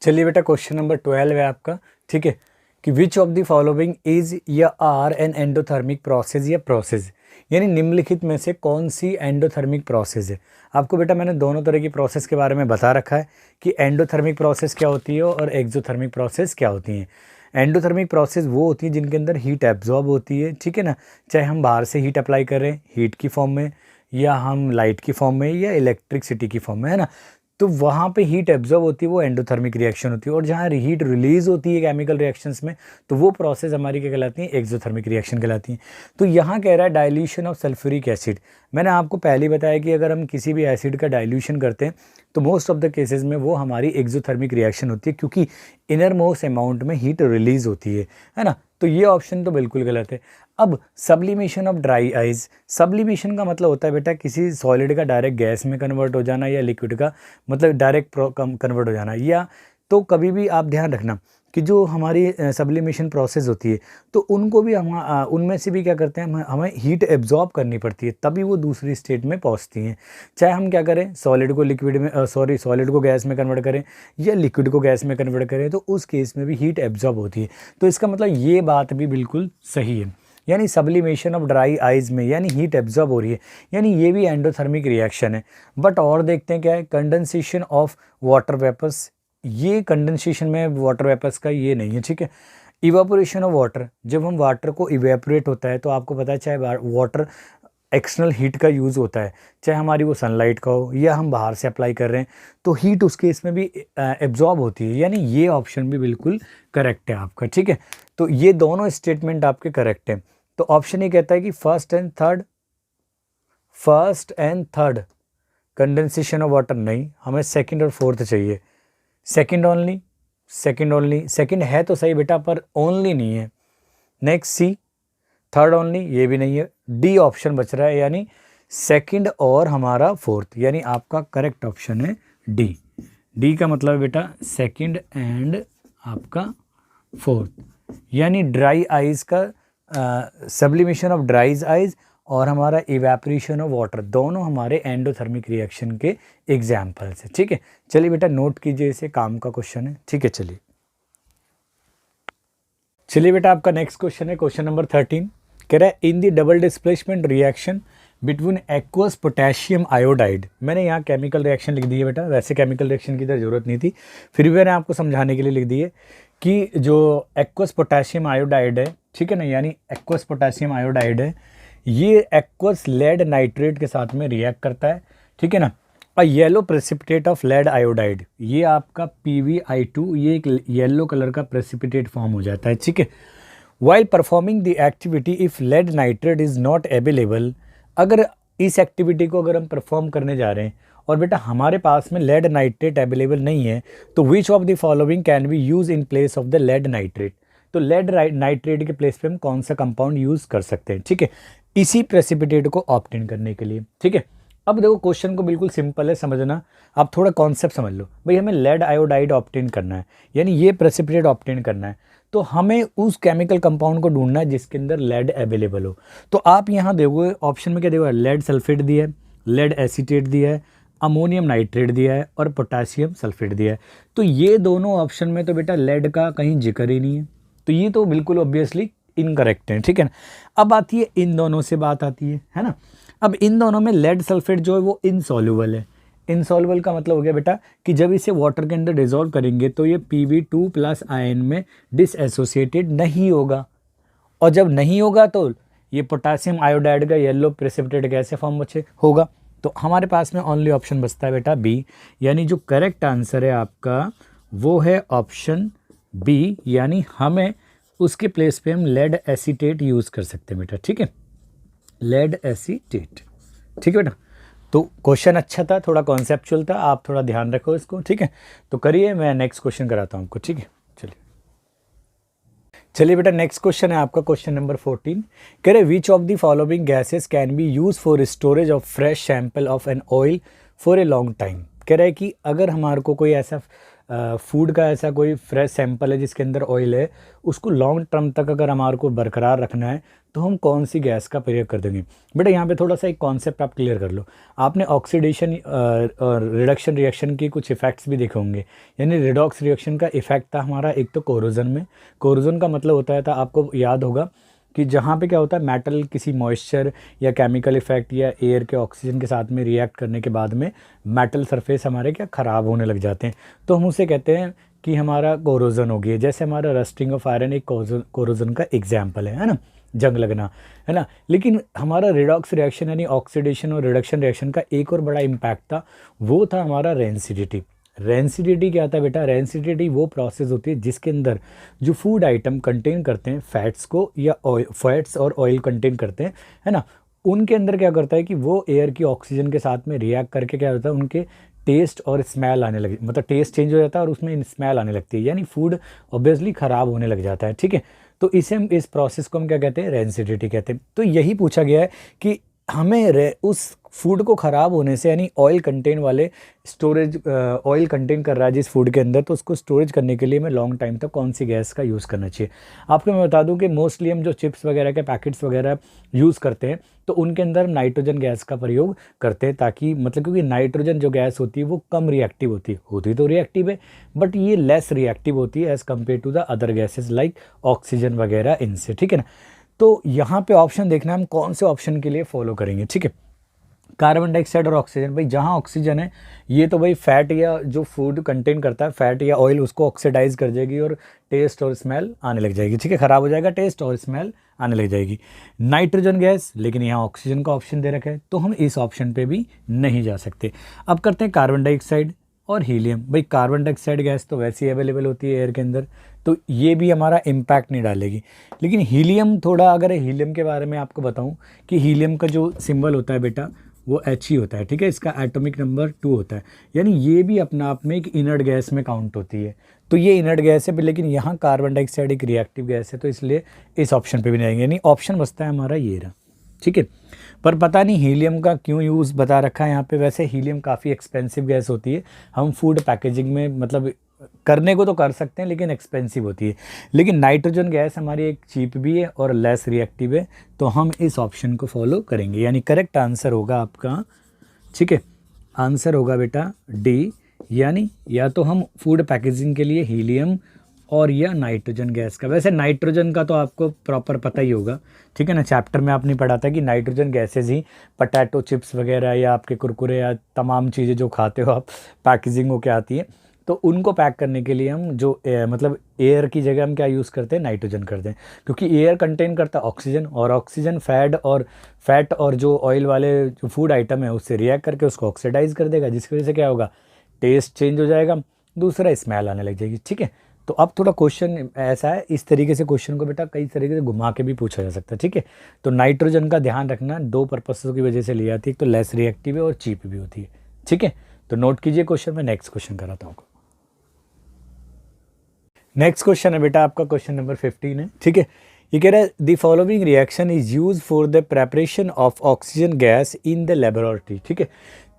चलिए बेटा क्वेश्चन नंबर 12 है आपका। ठीक है, कि which of the following is या आर एन एंडोथर्मिक प्रोसेस या प्रोसेस, यानी निम्नलिखित में से कौन सी एंडोथर्मिक प्रोसेस है। आपको बेटा मैंने दोनों तरह की प्रोसेस के बारे में बता रखा है कि एंडोथर्मिक प्रोसेस क्या होती है और एक्सोथर्मिक प्रोसेस क्या होती हैं। एंडोथर्मिक प्रोसेस वो होती है जिनके अंदर हीट एब्जॉर्ब होती है, ठीक है ना, चाहे हम बाहर से हीट अप्लाई करें हीट की फॉर्म में, या हम लाइट की फॉर्म में, या इलेक्ट्रिसिटी की फॉर्म में, है ना, तो वहाँ पे हीट एब्जॉर्ब होती है, वो एंडोथर्मिक रिएक्शन होती है। और जहाँ हीट रिलीज होती है केमिकल रिएक्शंस में, तो वो प्रोसेस हमारी क्या कहलाती है, एक्सोथर्मिक रिएक्शन कहलाती है। तो यहाँ कह रहा है डाइल्यूशन ऑफ सल्फ्यूरिक एसिड। मैंने आपको पहले ही बताया कि अगर हम किसी भी एसिड का डाइल्यूशन करते हैं तो मोस्ट ऑफ द केसेस में वो हमारी एक्सोथर्मिक रिएक्शन होती है, क्योंकि इनर मोस्ट अमाउंट में हीट रिलीज होती है ना। तो ये ऑप्शन तो बिल्कुल गलत है। अब sublimation of dry eyes, sublimation का मतलब होता है बेटा किसी सॉलिड का डायरेक्ट गैस में कन्वर्ट हो जाना, या लिक्विड का मतलब डायरेक्ट कन्वर्ट हो जाना। या तो कभी भी आप ध्यान रखना कि जो हमारी सब्लिमेशन प्रोसेस होती है तो उनको भी हम उनमें से भी क्या करते हैं, हमें हीट एब्जॉर्ब करनी पड़ती है, तभी वो दूसरी स्टेट में पहुंचती हैं। चाहे हम क्या करें, सॉलिड को लिक्विड में सॉलिड को गैस में कन्वर्ट करें या लिक्विड को गैस में कन्वर्ट करें, तो उस केस में भी हीट एब्जॉर्ब होती है। तो इसका मतलब ये बात भी बिल्कुल सही है, यानी सब्लिमेशन ऑफ ड्राई आइज में यानी हीट एब्जॉर्ब हो रही है, यानी ये भी एंडोथर्मिक रिएक्शन है। बट और देखते हैं क्या है, कंडेंसेशन ऑफ वाटर वेपर्स, ये कंडेंसेशन में वाटर वेपर्स का ये नहीं है। ठीक है, इवापोरेशन ऑफ वाटर, जब हम वाटर को इवेपोरेट होता है तो आपको पता है चाहे वाटर एक्सटर्नल हीट का यूज़ होता है, चाहे हमारी वो सनलाइट का हो या हम बाहर से अप्लाई कर रहे हैं, तो हीट उसके इसमें भी एब्जॉर्ब होती है, यानी ये ऑप्शन भी बिल्कुल करेक्ट है आपका। ठीक है, तो ये दोनों स्टेटमेंट आपके करेक्ट हैं। तो ऑप्शन ये कहता है कि first and third condensation of water नहीं, हमें सेकंड और फोर्थ चाहिए। सेकंड ओनली, सेकंड है तो सही बेटा पर ओनली नहीं है। नेक्स्ट सी, थर्ड ओनली, ये भी नहीं है। डी ऑप्शन बच रहा है, यानी सेकंड और हमारा फोर्थ, यानी आपका करेक्ट ऑप्शन है डी। डी का मतलब है बेटा सेकंड एंड आपका फोर्थ, यानी ड्राई आइज का सब्लिमेशन ऑफ ड्राई आइज और हमारा इवेपोरेशन ऑफ वाटर, दोनों हमारे एंडोथर्मिक रिएक्शन के एग्जाम्पल्स है। ठीक है, चलिए बेटा नोट कीजिए, इसे काम का क्वेश्चन है। ठीक है, चलिए बेटा आपका नेक्स्ट क्वेश्चन है क्वेश्चन नंबर 13। कह रहा है in the double displacement reaction between aqueous potassium iodide, मैंने यहाँ केमिकल रिएक्शन लिख दी है बेटा, वैसे केमिकल रिएक्शन की इधर जरूरत नहीं थी, फिर भी मैंने आपको समझाने के लिए लिख दी है कि जो एक्वस पोटेशियम आयोडाइड है, ठीक है ना, यानी एक्वस पोटेशियम आयोडाइड है, ये एक्वस लेड नाइट्रेट के साथ में रिएक्ट करता है। ठीक है ना, और yellow precipitate of lead iodide, ये आपका PbI2, ये एक येलो कलर का प्रेसिपिटेट फॉर्म हो जाता है। ठीक है, while performing the activity if lead nitrate is not available, अगर इस एक्टिविटी को अगर हम परफॉर्म करने जा रहे हैं और बेटा हमारे पास में लेड नाइट्रेट अवेलेबल नहीं है, तो which of the following can be use in place of the lead nitrate, तो लेड नाइट्रेट के प्लेस पे हम कौन सा कंपाउंड यूज़ कर सकते हैं। ठीक है, इसी प्रेसिपिटेट को ऑब्टेन करने के लिए। ठीक है, अब देखो क्वेश्चन को बिल्कुल सिंपल है समझना, आप थोड़ा कॉन्सेप्ट समझ लो भाई, हमें लेड आयोडाइड ऑब्टेन करना है, यानी ये प्रेसिपिटेट ऑब्टेन करना है, तो हमें उस केमिकल कंपाउंड को ढूंढना है जिसके अंदर लेड अवेलेबल हो। तो आप यहाँ देखोगे ऑप्शन में क्या देखोगे, लेड सल्फेट दिया है, लेड एसीटेट दिया है, अमोनियम नाइट्रेट दिया है और पोटासियम सल्फेट दिया है। तो ये दोनों ऑप्शन में तो बेटा लेड का कहीं जिक्र ही नहीं है, तो ये तो बिल्कुल ऑब्वियसली इनकरेक्ट है, ठीक है ना। अब आती है इन दोनों से बात आती है ना। अब इन दोनों में लेड सल्फेट जो है वो इनसॉल्युबल है। इनसॉल्युबल का मतलब हो गया बेटा कि जब इसे वाटर के अंदर डिजोल्व करेंगे तो ये Pb2+ आयन में डिसएसोसिएटेड नहीं होगा, और जब नहीं होगा तो ये पोटासियम आयोडाइड का येलो प्रेसिपिटेट गैस फॉर्म होगा। तो हमारे पास में ओनली ऑप्शन बचता है बेटा बी, यानी जो करेक्ट आंसर है आपका वो है ऑप्शन बी, यानी हमें उसके प्लेस पे हम लेड एसीटेट यूज़ कर सकते हैं बेटा, ठीक है, लेड एसीटेट, ठीक है बेटा। तो क्वेश्चन अच्छा था, थोड़ा कॉन्सेप्चुअल था, आप थोड़ा ध्यान रखो इसको, ठीक है। तो करिए, मैं नेक्स्ट क्वेश्चन कराता हूँ आपको, ठीक है। चलिए बेटा, नेक्स्ट क्वेश्चन है आपका क्वेश्चन नंबर 14। कह रहे विच of the following gases can be use for storage of fresh sample of an oil for a long time. कह रहा है कि अगर हमारे को कोई ऐसा फूड का ऐसा कोई फ्रेश सैंपल है जिसके अंदर ऑयल है, उसको लॉन्ग टर्म तक अगर हमारे को बरकरार रखना है तो हम कौन सी गैस का प्रयोग कर देंगे। बेटा यहाँ पे थोड़ा सा एक कॉन्सेप्ट आप क्लियर कर लो। आपने ऑक्सीडेशन और रिडक्शन रिएक्शन के कुछ इफेक्ट्स भी देखे होंगे, यानी रिडॉक्स रिएक्शन का इफेक्ट था हमारा एक तो कोरोजन में। कोरोजन का मतलब होता था, आपको याद होगा कि जहाँ पे क्या होता है, मेटल किसी मॉइस्चर या केमिकल इफेक्ट या एयर के ऑक्सीजन के साथ में रिएक्ट करने के बाद में मेटल सरफेस हमारे क्या ख़राब होने लग जाते हैं, तो हम उसे कहते हैं कि हमारा कोरोजन हो गया। जैसे हमारा रस्टिंग ऑफ आयरन एक कोरोजन का एग्जाम्पल है ना, जंग लगना, है ना। लेकिन हमारा रिडॉक्स रिएक्शन यानी ऑक्सीडेशन और रिडक्शन रिएक्शन का एक और बड़ा इम्पैक्ट था, वो था हमारा रेंसिडिटी। रेंसिडिटी क्या था बेटा, रेंसिडिटी वो प्रोसेस होती है जिसके अंदर जो फूड आइटम कंटेन करते हैं फैट्स को या फैट्स और ऑयल कंटेन करते हैं, है ना, उनके अंदर क्या करता है कि वो एयर की ऑक्सीजन के साथ में रिएक्ट करके क्या होता है, उनके टेस्ट और स्मेल आने लगे, मतलब टेस्ट चेंज हो जाता है और उसमें स्मेल आने लगती है, यानी फूड ऑब्वियसली ख़राब होने लग जाता है, ठीक है। तो इसे हम इस प्रोसेस को हम क्या कहते हैं, रेंसिडिटी कहते हैं। तो यही पूछा गया है कि हमें उस फूड को ख़राब होने से, यानी ऑयल कंटेन वाले स्टोरेज, ऑयल कंटेन कर रहा है जिस फूड के अंदर, तो उसको स्टोरेज करने के लिए हमें लॉन्ग टाइम तक कौन सी गैस का यूज़ करना चाहिए। आपको मैं बता दूं कि मोस्टली हम जो चिप्स वगैरह के पैकेट्स वगैरह यूज़ करते हैं तो उनके अंदर नाइट्रोजन गैस का प्रयोग करते हैं, ताकि मतलब क्योंकि नाइट्रोजन जो गैस होती है वो कम रिएक्टिव होती तो रिएक्टिव है, बट ये लेस रिएक्टिव होती है as compared to the other gases like oxygen वगैरह इनसे, ठीक है ना। तो यहाँ पे ऑप्शन देखना हम कौन से ऑप्शन के लिए फॉलो करेंगे, ठीक है। कार्बन डाइऑक्साइड और ऑक्सीजन, भाई जहाँ ऑक्सीजन है ये तो भाई फैट या जो फूड कंटेन करता है फैट या ऑयल, उसको ऑक्सीडाइज कर जाएगी और टेस्ट और स्मेल आने लग जाएगी, ठीक है, ख़राब हो जाएगा टेस्ट और स्मेल आने लग जाएगी। नाइट्रोजन गैस, लेकिन यहाँ ऑक्सीजन का ऑप्शन दे रखा है तो हम इस ऑप्शन पे भी नहीं जा सकते। अब करते हैं कार्बन डाइऑक्साइड और हीलियम। भाई कार्बन डाइऑक्साइड गैस तो वैसे ही अवेलेबल होती है एयर के अंदर, तो ये भी हमारा इम्पैक्ट नहीं डालेगी। लेकिन हीलियम थोड़ा, अगर हीलियम के बारे में आपको बताऊं कि हीलियम का जो सिंबल होता है बेटा वो He होता है, ठीक है, इसका एटॉमिक नंबर 2 होता है, यानी ये भी अपना आप में एक इनर्ट गैस में काउंट होती है। तो ये इनर्ट गैस है, लेकिन यहाँ कार्बन डाइऑक्साइड एक रिएक्टिव गैस है, तो इसलिए इस ऑप्शन पे भी नहीं आएंगे, यानी ऑप्शन बचता है हमारा ये रहा, ठीक है। पर पता नहीं हीलियम का क्यों यूज़ बता रखा है यहाँ पे। वैसे हीलियम काफ़ी एक्सपेंसिव गैस होती है, हम फूड पैकेजिंग में मतलब करने को तो कर सकते हैं लेकिन एक्सपेंसिव होती है। लेकिन नाइट्रोजन गैस हमारी एक चीप भी है और लेस रिएक्टिव है, तो हम इस ऑप्शन को फॉलो करेंगे, यानी करेक्ट आंसर होगा आपका, ठीक है, आंसर होगा बेटा डी, यानी या तो हम फूड पैकेजिंग के लिए हीलियम और या नाइट्रोजन गैस का। वैसे नाइट्रोजन का तो आपको प्रॉपर पता ही होगा, ठीक है ना, चैप्टर में आपने पढ़ा था कि नाइट्रोजन गैसेज ही पोटैटो चिप्स वगैरह या आपके कुरकुरे या तमाम चीज़ें जो खाते हो आप पैकेजिंग हो के आती है, तो उनको पैक करने के लिए हम जो मतलब एयर की जगह हम क्या यूज़ करते हैं, नाइट्रोजन करते हैं, क्योंकि एयर कंटेन करता है ऑक्सीजन, और ऑक्सीजन फैट और जो ऑयल वाले जो फूड आइटम है उससे रिएक्ट करके उसको ऑक्सीडाइज कर देगा, जिसकी वजह से क्या होगा, टेस्ट चेंज हो जाएगा, दूसरा स्मेल आने लग जाएगी, ठीक है। तो अब थोड़ा क्वेश्चन ऐसा है, इस तरीके से क्वेश्चन को बेटा कई तरीके से घुमा के भी पूछा जा सकता है, ठीक है। तो नाइट्रोजन का ध्यान रखना, दो पर्पसों की वजह से ली जाती है, एक तो लेस रिएक्टिव है और चीप भी होती है, ठीक है। तो नोट कीजिए क्वेश्चन में, नेक्स्ट क्वेश्चन कराता हूँ। नेक्स्ट क्वेश्चन है बेटा आपका क्वेश्चन नंबर 15 है, ठीक है। ये कह रहा है the following reaction is use for the preparation of oxygen gas in the laboratory, ठीक है।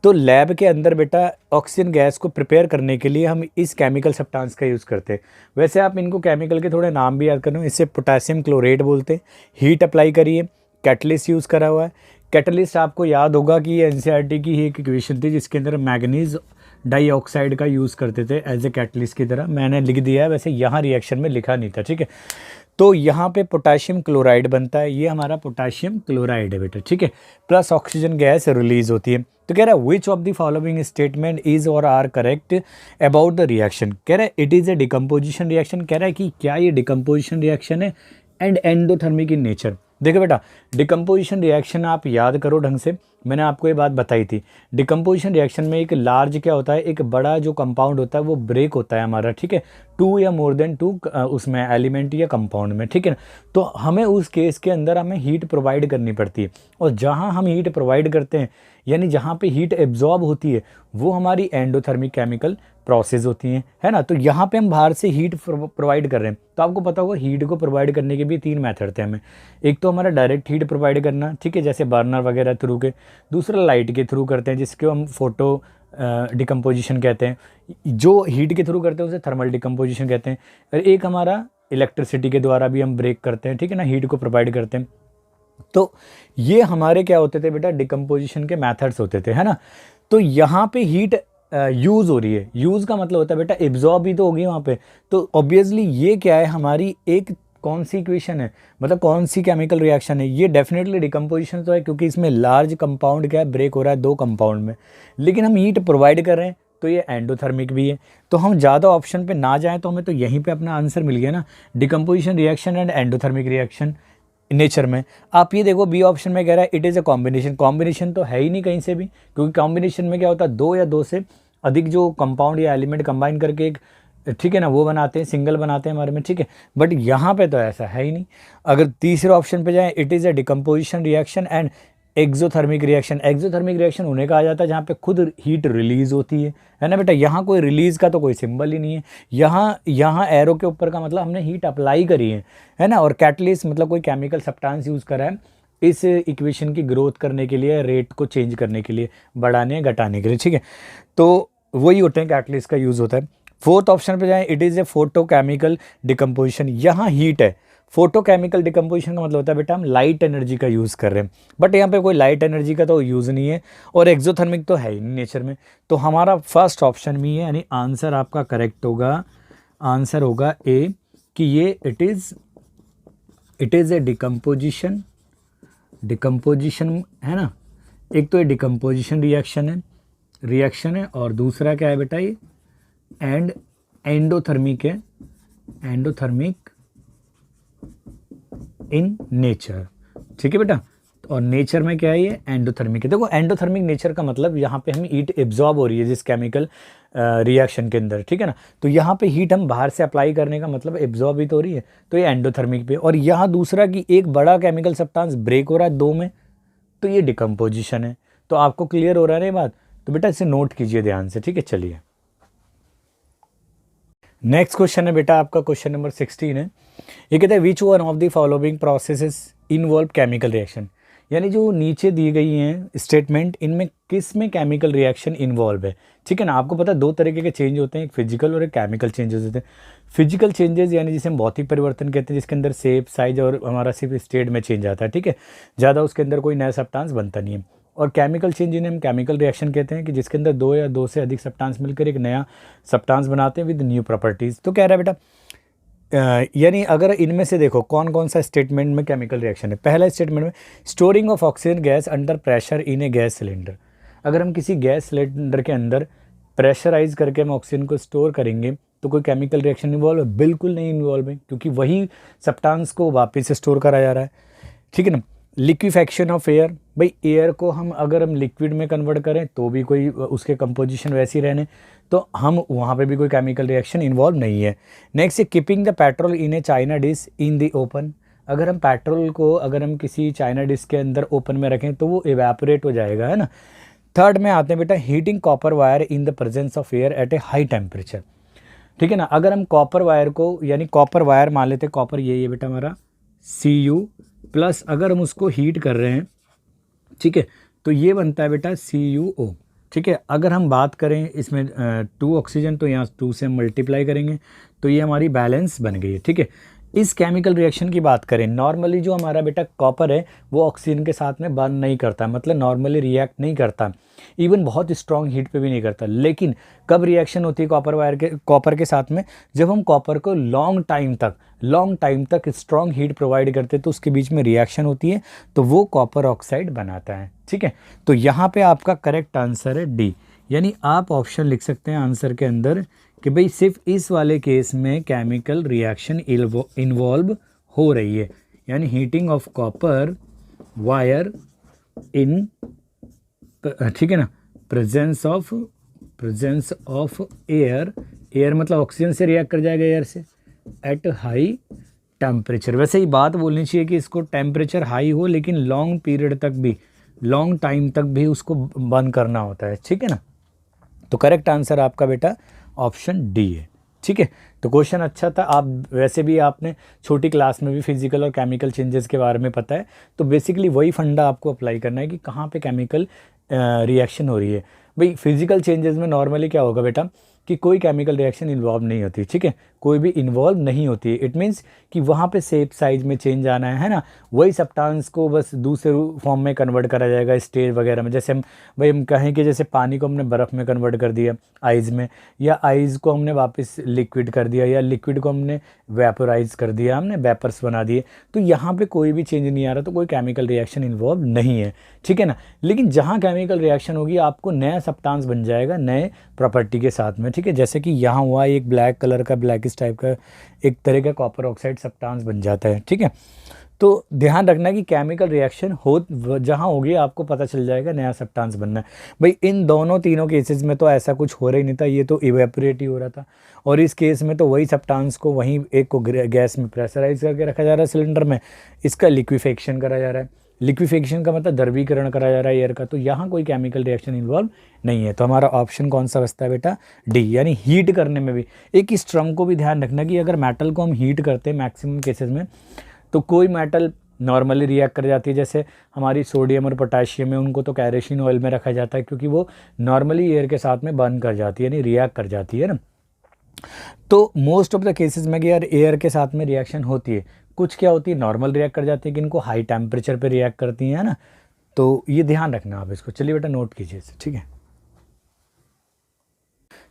तो लैब के अंदर बेटा ऑक्सीजन गैस को प्रिपेयर करने के लिए हम इस केमिकल सब्सटेंस का यूज़ करते हैं। वैसे आप इनको केमिकल के थोड़े नाम भी याद करो, इससे पोटेशियम क्लोरेट बोलते हैं। हीट अप्लाई करिए, कैटलिस्ट यूज़ करा हुआ है, कैटलिस्ट आपको याद होगा कि ये एनसीईआरटी की ही एक इक्वेशन थी जिसके अंदर मैग्नीज डाइऑक्साइड का यूज़ करते थे एज ए कैटलिस्ट की तरह। मैंने लिख दिया है, वैसे यहाँ रिएक्शन में लिखा नहीं था, ठीक है। तो यहाँ पे पोटाशियम क्लोराइड बनता है, ये हमारा पोटाशियम क्लोराइड है बेटा, ठीक है, प्लस ऑक्सीजन गैस रिलीज होती है। तो कह रहा है which of the following statement is or are correct about the reaction. कह रहा है it is a decomposition reaction. कह रहा है कि क्या ये डिकम्पोजिशन रिएक्शन है एंड एंडोथर्मिक इन नेचर। देखो बेटा, डिकम्पोजिशन रिएक्शन आप याद करो ढंग से, मैंने आपको ये बात बताई थी। डिकम्पोजिशन रिएक्शन में एक लार्ज क्या होता है, एक बड़ा जो कंपाउंड होता है वो ब्रेक होता है हमारा, ठीक है, 2 या मोर देन 2 उसमें एलिमेंट या कंपाउंड में, ठीक है ना। तो हमें उस केस के अंदर हमें हीट प्रोवाइड करनी पड़ती है, और जहाँ हम हीट प्रोवाइड करते हैं यानी जहाँ पे हीट एब्जॉर्ब होती है वो हमारी एंडोथर्मिक केमिकल प्रोसेस होती हैं, है ना। तो यहाँ पे हम बाहर से हीट प्रोवाइड कर रहे हैं, तो आपको पता होगा हीट को प्रोवाइड करने के भी 3 मेथड थे हमें। एक तो हमारा डायरेक्ट हीट प्रोवाइड करना, ठीक है, जैसे बर्नर वगैरह थ्रू के। दूसरा लाइट के थ्रू करते हैं जिसको हम फोटो डिकम्पोजिशन कहते हैं। जो हीट के थ्रू करते हैं उसे थर्मल डिकम्पोजिशन कहते हैं। और एक हमारा इलेक्ट्रिसिटी के द्वारा भी हम ब्रेक करते हैं, ठीक है ना, हीट को प्रोवाइड करते हैं। तो ये हमारे क्या होते थे बेटा, डिकम्पोजिशन के मेथड्स होते थे, है ना। तो यहाँ पे हीट यूज़ हो रही है, यूज़ का मतलब होता है बेटा एब्जॉर्ब भी तो होगी वहाँ पे। तो ऑब्वियसली ये क्या है, हमारी एक कौन सी इक्वेशन है, मतलब कौन सी केमिकल रिएक्शन है, ये डेफिनेटली डिकम्पोजिशन तो है, क्योंकि इसमें लार्ज कंपाउंड क्या है, ब्रेक हो रहा है 2 कंपाउंड में, लेकिन हम हीट प्रोवाइड कर रहे हैं तो ये एंडोथर्मिक भी है। तो हम ज़्यादा ऑप्शन पे ना जाएं तो हमें तो यहीं पे अपना आंसर मिल गया ना, decomposition reaction and endothermic reaction nature में। आप ये देखो बी ऑप्शन में कह रहा है it is a combination. Combination तो है ही नहीं कहीं से भी, क्योंकि कॉम्बिनेशन में क्या होता है 2 या 2 से अधिक जो कंपाउंड या एलिमेंट कंबाइन करके एक, ठीक है ना, वो बनाते हैं, सिंगल बनाते हैं हमारे में, ठीक है। बट यहाँ पे तो ऐसा है ही नहीं। अगर तीसरे ऑप्शन पे जाएं, it is a decomposition reaction and exothermic reaction. Exothermic reaction उन्हें कहा जाता है जहाँ पे खुद हीट रिलीज होती है ना बेटा। यहाँ कोई रिलीज का तो कोई सिंबल ही नहीं है, यहाँ एरो के ऊपर का मतलब हमने हीट अप्लाई करी है ना। और कैटलिस्ट मतलब कोई केमिकल सब्सटेंस यूज़ करा है इस इक्वेशन की ग्रोथ करने के लिए, रेट को चेंज करने के लिए, बढ़ाने घटाने के लिए, ठीक है। तो वही होते हैं, कैटलिस्ट का यूज़ होता है। फोर्थ ऑप्शन पे जाएं, it is A photochemical decomposition. यहाँ हीट है। फोटोकेमिकल डिकम्पोजिशन का मतलब होता है बेटा हम लाइट एनर्जी का यूज़ कर रहे हैं, बट यहाँ पे कोई लाइट एनर्जी का तो यूज़ नहीं है, और एक्सोथर्मिक तो है ही नहीं नेचर में। तो हमारा फर्स्ट ऑप्शन में है, यानी आंसर आपका करेक्ट होगा, आंसर होगा ए, कि ये इट इज़ ए डिकम्पोजिशन है ना। एक तो ये डिकम्पोजिशन रिएक्शन है, और दूसरा क्या है बेटा, ये एंडोथर्मिक है, एंडोथर्मिक इन नेचर, ठीक है बेटा। और नेचर में क्या है, ये एंडोथर्मिक है। देखो एंडोथर्मिक नेचर का मतलब यहाँ पे हम हीट एब्जॉर्ब हो रही है जिस केमिकल रिएक्शन के अंदर, ठीक है ना। तो यहाँ पे हीट हम बाहर से अप्लाई करने का मतलब एब्जॉर्ब ही तो हो रही है, तो ये एंडोथर्मिक पे। और यहाँ दूसरा कि एक बड़ा केमिकल सब्सटेंस ब्रेक हो रहा है 2 में, तो ये डिकम्पोजिशन है। तो आपको क्लियर हो रहा है ना बात, तो बेटा इसे नोट कीजिए ध्यान से, ठीक है। चलिए नेक्स्ट क्वेश्चन है बेटा आपका, क्वेश्चन नंबर 16 है। ये कहता है which one of the following processes involve chemical reaction. यानी जो नीचे दी गई हैं स्टेटमेंट, इनमें किस में केमिकल रिएक्शन इन्वॉल्व है, ठीक है ना। आपको पता है 2 तरीके के चेंज होते हैं, एक फिजिकल और एक केमिकल चेंजेस होते हैं। फिजिकल चेंजेस यानी जिसे हम भौतिक परिवर्तन कहते हैं, जिसके अंदर शेप, साइज और हमारा सिर्फ स्टेट में चेंज आता है, ठीक है, ज़्यादा उसके अंदर कोई नया सब्सटेंस बनता नहीं है। और केमिकल चेंज जिन्हें हम केमिकल रिएक्शन कहते हैं, कि जिसके अंदर 2 या 2 से अधिक सब्सटेंस मिलकर एक नया सब्सटेंस बनाते हैं विद न्यू प्रॉपर्टीज़। तो कह रहा है बेटा यानी अगर इनमें से देखो कौन कौन सा स्टेटमेंट में केमिकल रिएक्शन है। पहला स्टेटमेंट में storing of oxygen gas under pressure in A gas cylinder. अगर हम किसी गैस सिलेंडर के अंदर प्रेशराइज करके हम ऑक्सीजन को स्टोर करेंगे तो कोई केमिकल रिएक्शन इन्वॉल्व है? बिल्कुल नहीं इन्वॉल्व है, क्योंकि वही सब्सटेंस को वापस से स्टोर करा जा रहा है, ठीक है ना। लिक्विफेक्शन ऑफ एयर, भाई एयर को अगर हम लिक्विड में कन्वर्ट करें तो भी कोई उसके कंपोजिशन वैसी रहने, तो हम वहाँ पे भी कोई केमिकल रिएक्शन इन्वॉल्व नहीं है। नेक्स्ट है keeping the petrol in A China dish in the open. अगर हम पेट्रोल को किसी चाइना डिश के अंदर ओपन में रखें तो वो इवेपोरेट हो जाएगा, है ना। थर्ड में आते हैं बेटा heating copper wire in the presence of air at A high temperature, ठीक है ना। अगर हम कॉपर वायर को, यानी कॉपर वायर मान लेते हैं, कॉपर ये बेटा हमारा Cu प्लस, अगर हम उसको हीट कर रहे हैं, ठीक है, तो ये बनता है बेटा CuO, ठीक है। अगर हम बात करें इसमें 2 ऑक्सीजन, तो यहाँ 2 से हम मल्टीप्लाई करेंगे तो ये हमारी बैलेंस बन गई है, ठीक है। इस केमिकल रिएक्शन की बात करें, नॉर्मली जो हमारा बेटा कॉपर है वो ऑक्सीजन के साथ में बर्न नहीं करता, मतलब नॉर्मली रिएक्ट नहीं करता, इवन बहुत स्ट्रॉन्ग हीट पे भी नहीं करता। लेकिन कब रिएक्शन होती है कॉपर के साथ में, जब हम कॉपर को लॉन्ग टाइम तक स्ट्रॉन्ग हीट प्रोवाइड करते हैं तो उसके बीच में रिएक्शन होती है, तो वो कॉपर ऑक्साइड बनाता है। ठीक है, तो यहाँ पे आपका करेक्ट आंसर है डी, यानी आप ऑप्शन लिख सकते हैं आंसर के अंदर कि भाई सिर्फ इस वाले केस में केमिकल रिएक्शन इन्वॉल्व हो रही है, यानी heating of copper wire in, ठीक है ना, प्रेजेंस ऑफ एयर मतलब ऑक्सीजन से रिएक्ट कर जाएगा एयर से, एट हाई टेम्परेचर। वैसे ही बात बोलनी चाहिए कि इसको टेम्परेचर हाई हो लेकिन लॉन्ग टाइम तक भी उसको बर्न करना होता है। ठीक है ना, तो करेक्ट आंसर आपका बेटा ऑप्शन डी है। ठीक है, तो क्वेश्चन अच्छा था। आप वैसे भी आपने छोटी क्लास में भी फिजिकल और केमिकल चेंजेस के बारे में पता है, तो बेसिकली वही फंडा आपको अप्लाई करना है कि कहाँ पे केमिकल रिएक्शन हो रही है। भाई फिजिकल चेंजेस में नॉर्मली क्या होगा बेटा कि कोई केमिकल रिएक्शन इन्वॉल्व नहीं होती। ठीक है, कोई भी इन्वॉल्व नहीं होती है, इट मीन्स कि वहाँ पे शेप साइज में चेंज आना है ना, वही सब्सटेंस को बस दूसरे फॉर्म में कन्वर्ट करा जाएगा स्टेज वगैरह में। जैसे हम कहें कि जैसे पानी को हमने बर्फ़ में कन्वर्ट कर दिया आइज़ में, या आइज़ को हमने वापस लिक्विड कर दिया, या लिक्विड को हमने वेपोराइज कर दिया, हमने वेपर्स बना दिए, तो यहाँ पे कोई भी चेंज नहीं आ रहा, तो कोई केमिकल रिएक्शन इन्वॉल्व नहीं है। ठीक है ना, लेकिन जहाँ केमिकल रिएक्शन होगी आपको नया सब्सटेंस बन जाएगा नए प्रॉपर्टी के साथ में। ठीक है, जैसे कि यहाँ हुआ एक ब्लैक कलर का, ब्लैकिश टाइप का एक तरह का कॉपर ऑक्साइड सब्सटेंस बन जाता है। ठीक है, तो ध्यान रखना कि केमिकल रिएक्शन हो जहाँ होगी आपको पता चल जाएगा नया सब्सटेंस बनना है। भाई इन तीनों केसेस में तो ऐसा कुछ हो रहा ही नहीं था, ये तो इवेपोरेट ही हो रहा था, और इस केस में तो वही सब्सटेंस को वहीं एक को गैस में प्रेशराइज करके रखा जा रहा है सिलेंडर में, इसका लिक्विफेक्शन करा जा रहा है। लिक्विफेक्शन का मतलब द्रवीकरण करा जा रहा है एयर का, तो यहाँ कोई केमिकल रिएक्शन इन्वॉल्व नहीं है। तो हमारा ऑप्शन कौन सा बचता है बेटा, डी, यानी हीट करने में भी। एक इस टर्म को भी ध्यान रखना कि अगर मेटल को हम हीट करते हैं मैक्सिमम केसेस में, तो कोई मेटल नॉर्मली रिएक्ट कर जाती है, जैसे हमारी सोडियम और पोटाशियम है, उनको तो कैरोसिन ऑयल में रखा जाता है क्योंकि वो नॉर्मली एयर के साथ में बर्न कर जाती है, यानी रिएक्ट कर जाती है ना। तो मोस्ट ऑफ द केसेस में कि यार एयर के साथ में रिएक्शन होती है, कुछ क्या होती है नॉर्मल रिएक्ट कर जाती है कि इनको हाई टेम्परेचर पे रिएक्ट करती हैं ना, तो ये ध्यान रखना आप इसको। चलिए बेटा नोट कीजिए इसे, ठीक है।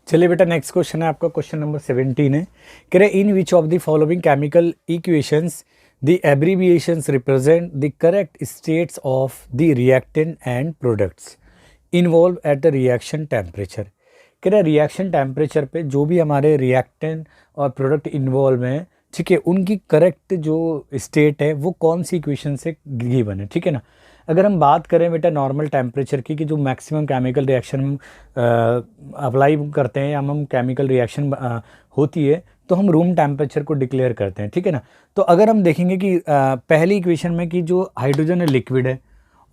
चलिए बेटा नेक्स्ट क्वेश्चन है आपका, क्वेश्चन नंबर 17 है। कह रहे in which of the following chemical equations the abbreviations represent the correct states of the reactants and products involve at the reaction temperature. कह रहे रिएक्शन टेम्परेचर पे जो भी हमारे रिएक्टेंट और प्रोडक्ट इन्वॉल्व हैं, ठीक है, उनकी करेक्ट जो स्टेट है वो कौन सी इक्वेशन से गिवन है। ठीक है ना, अगर हम बात करें बेटा नॉर्मल टेम्परेचर की, कि जो मैक्सिमम केमिकल रिएक्शन अप्लाई करते हैं या हम केमिकल रिएक्शन होती है, तो हम रूम टेम्परेचर को डिक्लेयर करते हैं। ठीक है ना, तो अगर हम देखेंगे कि पहली इक्वेशन में कि जो हाइड्रोजन है लिक्विड है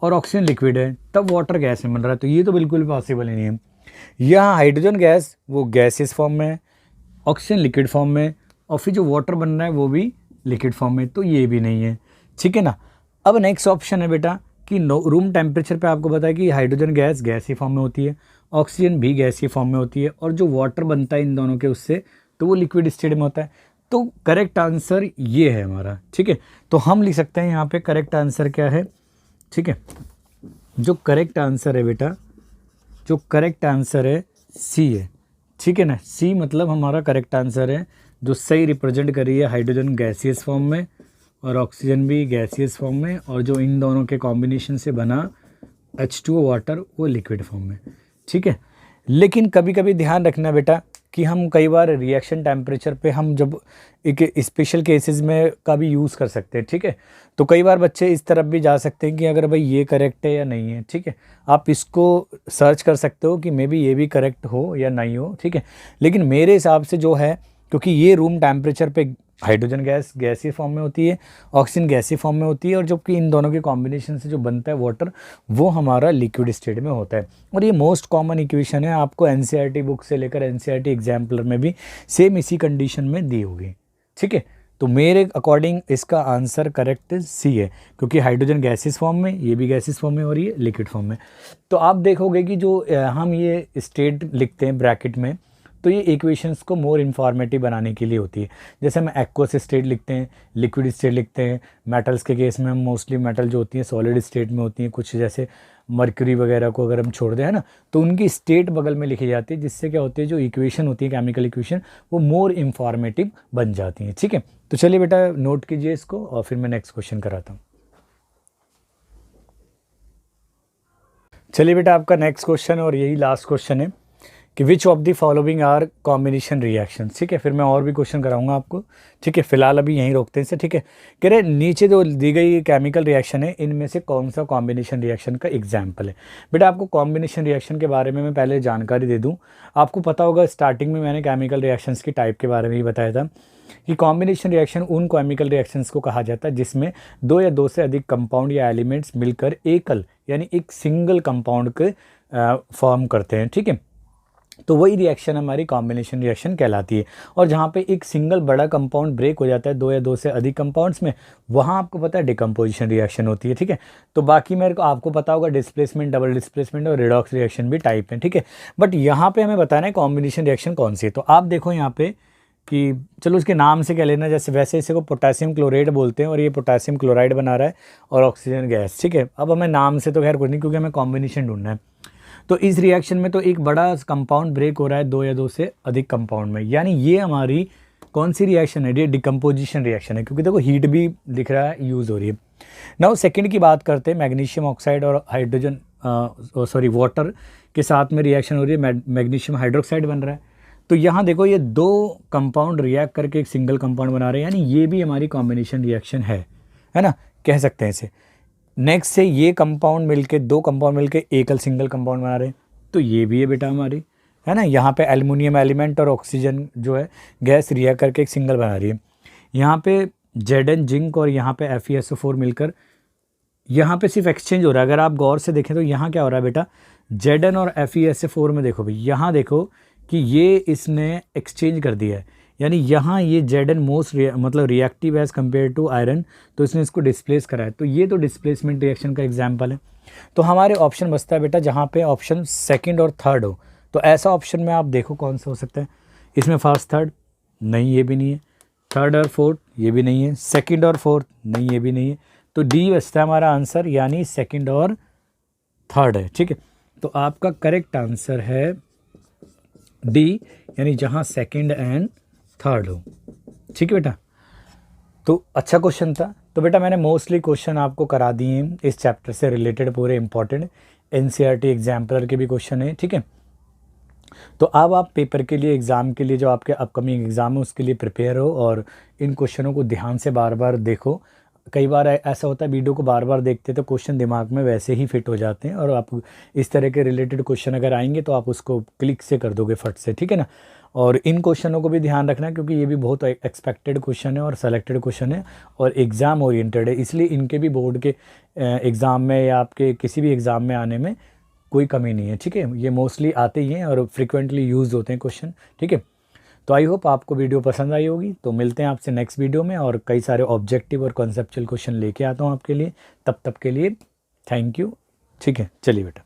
और ऑक्सीजन लिक्विड है, तब वाटर गैस में बन रहा है, तो ये तो बिल्कुल पॉसिबल ही नहीं है। यहाँ हाइड्रोजन गैस वो गैसियस फॉर्म में है, ऑक्सीजन लिक्विड फॉर्म में, और फिर जो वाटर बन रहा है वो भी लिक्विड फॉर्म में, तो ये भी नहीं है। ठीक है ना, अब नेक्स्ट ऑप्शन है बेटा कि रूम टेम्परेचर पे आपको पता है कि हाइड्रोजन गैस गैसीय फॉर्म में होती है, ऑक्सीजन भी गैसीय फॉर्म में होती है, और जो वाटर बनता है इन दोनों के उससे, तो वो लिक्विड स्टेट में होता है। तो करेक्ट आंसर ये है हमारा। ठीक है, तो हम लिख सकते हैं यहाँ पे करेक्ट आंसर क्या है। ठीक है, जो करेक्ट आंसर है बेटा, जो करेक्ट आंसर है सी है। ठीक है ना, सी मतलब हमारा करेक्ट आंसर है, जो सही रिप्रेजेंट कर रही है हाइड्रोजन गैसियस फॉर्म में और ऑक्सीजन भी गैसियस फॉर्म में, और जो इन दोनों के कॉम्बिनेशन से बना H2O वाटर वो लिक्विड फॉर्म में। ठीक है, लेकिन कभी कभी ध्यान रखना बेटा कि हम कई बार रिएक्शन टेम्परेचर पे हम जब एक स्पेशल केसेस में का भी यूज़ कर सकते हैं। ठीक है, तो कई बार बच्चे इस तरफ भी जा सकते हैं कि अगर भाई ये करेक्ट है या नहीं है। ठीक है, आप इसको सर्च कर सकते हो कि मे बी ये भी करेक्ट हो या नहीं हो। ठीक है, लेकिन मेरे हिसाब से जो है, क्योंकि ये रूम टेम्परेचर पे हाइड्रोजन गैस गैसीय फॉर्म में होती है, ऑक्सीजन गैसीय फॉर्म में होती है, और जबकि इन दोनों के कॉम्बिनेशन से जो बनता है वाटर, वो हमारा लिक्विड स्टेट में होता है। और ये मोस्ट कॉमन इक्वेशन है, आपको एनसीईआरटी बुक से लेकर एनसीईआरटी एग्जाम्पलर में भी सेम इसी कंडीशन में दी होगी। ठीक है, तो मेरे अकॉर्डिंग इसका आंसर करेक्ट सी है, क्योंकि हाइड्रोजन गैसियस फॉर्म में, ये भी गैसियस फॉर्म में और ये लिक्विड फॉर्म में। तो आप देखोगे कि जो हम ये स्टेट लिखते हैं ब्रैकेट में, तो ये इक्वेशंस को मोर इन्फॉर्मेटिव बनाने के लिए होती है। जैसे हम एक्वस स्टेट लिखते हैं, लिक्विड स्टेट लिखते हैं, मेटल्स के केस में हम मोस्टली मेटल जो होती हैं सॉलिड स्टेट में होती हैं, कुछ जैसे मर्क्यूरी वगैरह को अगर हम छोड़ दें है ना, तो उनकी स्टेट बगल में लिखी जाती है, जिससे क्या होती है जो इक्वेशन होती है केमिकल इक्वेशन वो मोर इन्फॉर्मेटिव बन जाती हैं। ठीक है, तो चलिए बेटा नोट कीजिए इसको और फिर मैं नेक्स्ट क्वेश्चन कराता हूँ। चलिए बेटा आपका नेक्स्ट क्वेश्चन और यही लास्ट क्वेश्चन है कि which of the following are combination reaction. ठीक है, फिर मैं और भी क्वेश्चन कराऊंगा आपको। ठीक है, फिलहाल अभी यहीं रोकते हैं इसे। ठीक है, कह रहे नीचे जो दी गई केमिकल रिएक्शन है इनमें से कौन सा कॉम्बिनेशन रिएक्शन का एग्जाम्पल है। बेटा आपको कॉम्बिनेशन रिएक्शन के बारे में मैं पहले जानकारी दे दूं। आपको पता होगा स्टार्टिंग में मैंने केमिकल रिएक्शंस की टाइप के बारे में ही बताया था कि कॉम्बिनेशन रिएक्शन उन केमिकल रिएक्शंस को कहा जाता है जिसमें दो या दो से अधिक कंपाउंड या एलिमेंट्स मिलकर एकल यानी एक सिंगल कंपाउंड के फॉर्म करते हैं। ठीक है, तो वही रिएक्शन हमारी कॉम्बिनेशन रिएक्शन कहलाती है। और जहाँ पे एक सिंगल बड़ा कंपाउंड ब्रेक हो जाता है दो या दो से अधिक कंपाउंड्स में, वहाँ आपको पता है डिकम्पोजिशन रिएक्शन होती है। ठीक है, तो बाकी मेरे को आपको पता होगा डिस्प्लेसमेंट, डबल डिस्प्लेसमेंट और रिडॉक्स रिएक्शन भी टाइप है। ठीक है, बट यहाँ पे हमें बताना है कॉम्बिनेशन रिएक्शन कौन सी है। तो आप देखो यहाँ पे कि चलो उसके नाम से क्या लेना, जैसे वैसे इसे को पोटेशियम क्लोराइड बोलते हैं और ये पोटेशियम क्लोराइड बना रहा है और ऑक्सीजन गैस। ठीक है, अब हमें नाम से तो खैर कुछ नहीं क्योंकि हमें कॉम्बिनेशन ढूंढना है। तो इस रिएक्शन में तो एक बड़ा कंपाउंड ब्रेक हो रहा है दो या दो से अधिक कंपाउंड में, यानी ये हमारी कौन सी रिएक्शन है, ये डिकम्पोजिशन रिएक्शन है क्योंकि देखो हीट भी दिख रहा है यूज़ हो रही है। नाउ सेकंड की बात करते हैं, मैग्नीशियम ऑक्साइड और हाइड्रोजन वाटर के साथ में रिएक्शन हो रही है, मैग्नीशियम हाइड्रोक्साइड बन रहा है। तो यहाँ देखो ये दो कंपाउंड रिएक्ट करके एक सिंगल कंपाउंड बना रहे हैं, यानी ये भी हमारी कॉम्बिनेशन रिएक्शन है ना, कह सकते हैं इसे। नेक्स्ट से ये कंपाउंड मिलके दो कंपाउंड मिलके एकल सिंगल कंपाउंड बना रहे हैं, तो ये भी है बेटा हमारी, है ना। यहाँ पे एल्युमिनियम एलिमेंट और ऑक्सीजन जो है गैस रिएक्ट करके एक सिंगल बना रही है। यहाँ पे Zn जिंक और यहाँ पे FeSO4 मिलकर यहाँ पे सिर्फ एक्सचेंज हो रहा है। अगर आप गौर से देखें तो यहाँ क्या हो रहा है बेटा, Zn और FeSO4 में देखो भाई, यहाँ देखो कि ये इसने एक्सचेंज कर दिया है, यानी यहाँ ये Zn मोस्ट मतलब reactive as compared to iron, तो इसने इसको डिस्प्लेस करा है। तो ये तो डिस्प्लेसमेंट रिएक्शन का एग्जाम्पल है। तो हमारे ऑप्शन बचता है बेटा जहाँ पे ऑप्शन सेकंड और थर्ड हो। तो ऐसा ऑप्शन में आप देखो कौन सा हो सकता है। इसमें फर्स्ट थर्ड नहीं, ये भी नहीं है। थर्ड और फोर्थ ये भी नहीं है। सेकंड और फोर्थ नहीं, ये भी नहीं है। तो डी बचता है हमारा आंसर, यानी सेकंड और थर्ड है। ठीक है, तो आपका करेक्ट आंसर है डी, यानी जहाँ सेकंड एंड थर्ड हो। ठीक है बेटा, तो अच्छा क्वेश्चन था। तो बेटा मैंने मोस्टली क्वेश्चन आपको करा दिए हैं इस चैप्टर से रिलेटेड, पूरे इंपॉर्टेंट NCERT एग्जाम्पलर के भी क्वेश्चन है। ठीक है, तो अब आप पेपर के लिए, एग्ज़ाम के लिए, जो आपके अपकमिंग एग्ज़ाम है उसके लिए प्रिपेयर हो और इन क्वेश्चनों को ध्यान से बार बार देखो। कई बार ऐसा होता है वीडियो को बार बार देखते तो क्वेश्चन दिमाग में वैसे ही फिट हो जाते हैं और आप इस तरह के रिलेटेड क्वेश्चन अगर आएंगे तो आप उसको क्लिक से कर दोगे फट से। ठीक है ना, और इन क्वेश्चनों को भी ध्यान रखना क्योंकि ये भी बहुत एक्सपेक्टेड क्वेश्चन है और सेलेक्टेड क्वेश्चन है और एग्ज़ाम ओरिएंटेड है, इसलिए इनके भी बोर्ड के एग्ज़ाम में या आपके किसी भी एग्ज़ाम में आने में कोई कमी नहीं है। ठीक है, ये मोस्टली आते ही हैं और फ्रिक्वेंटली यूज होते हैं क्वेश्चन। ठीक है, तो आई होप आपको वीडियो पसंद आई होगी। तो मिलते हैं आपसे नेक्स्ट वीडियो में और कई सारे ऑब्जेक्टिव और कॉन्सेप्चुअल क्वेश्चन लेके आता हूँ आपके लिए। तब तक के लिए थैंक यू। ठीक है, चलिए बेटा।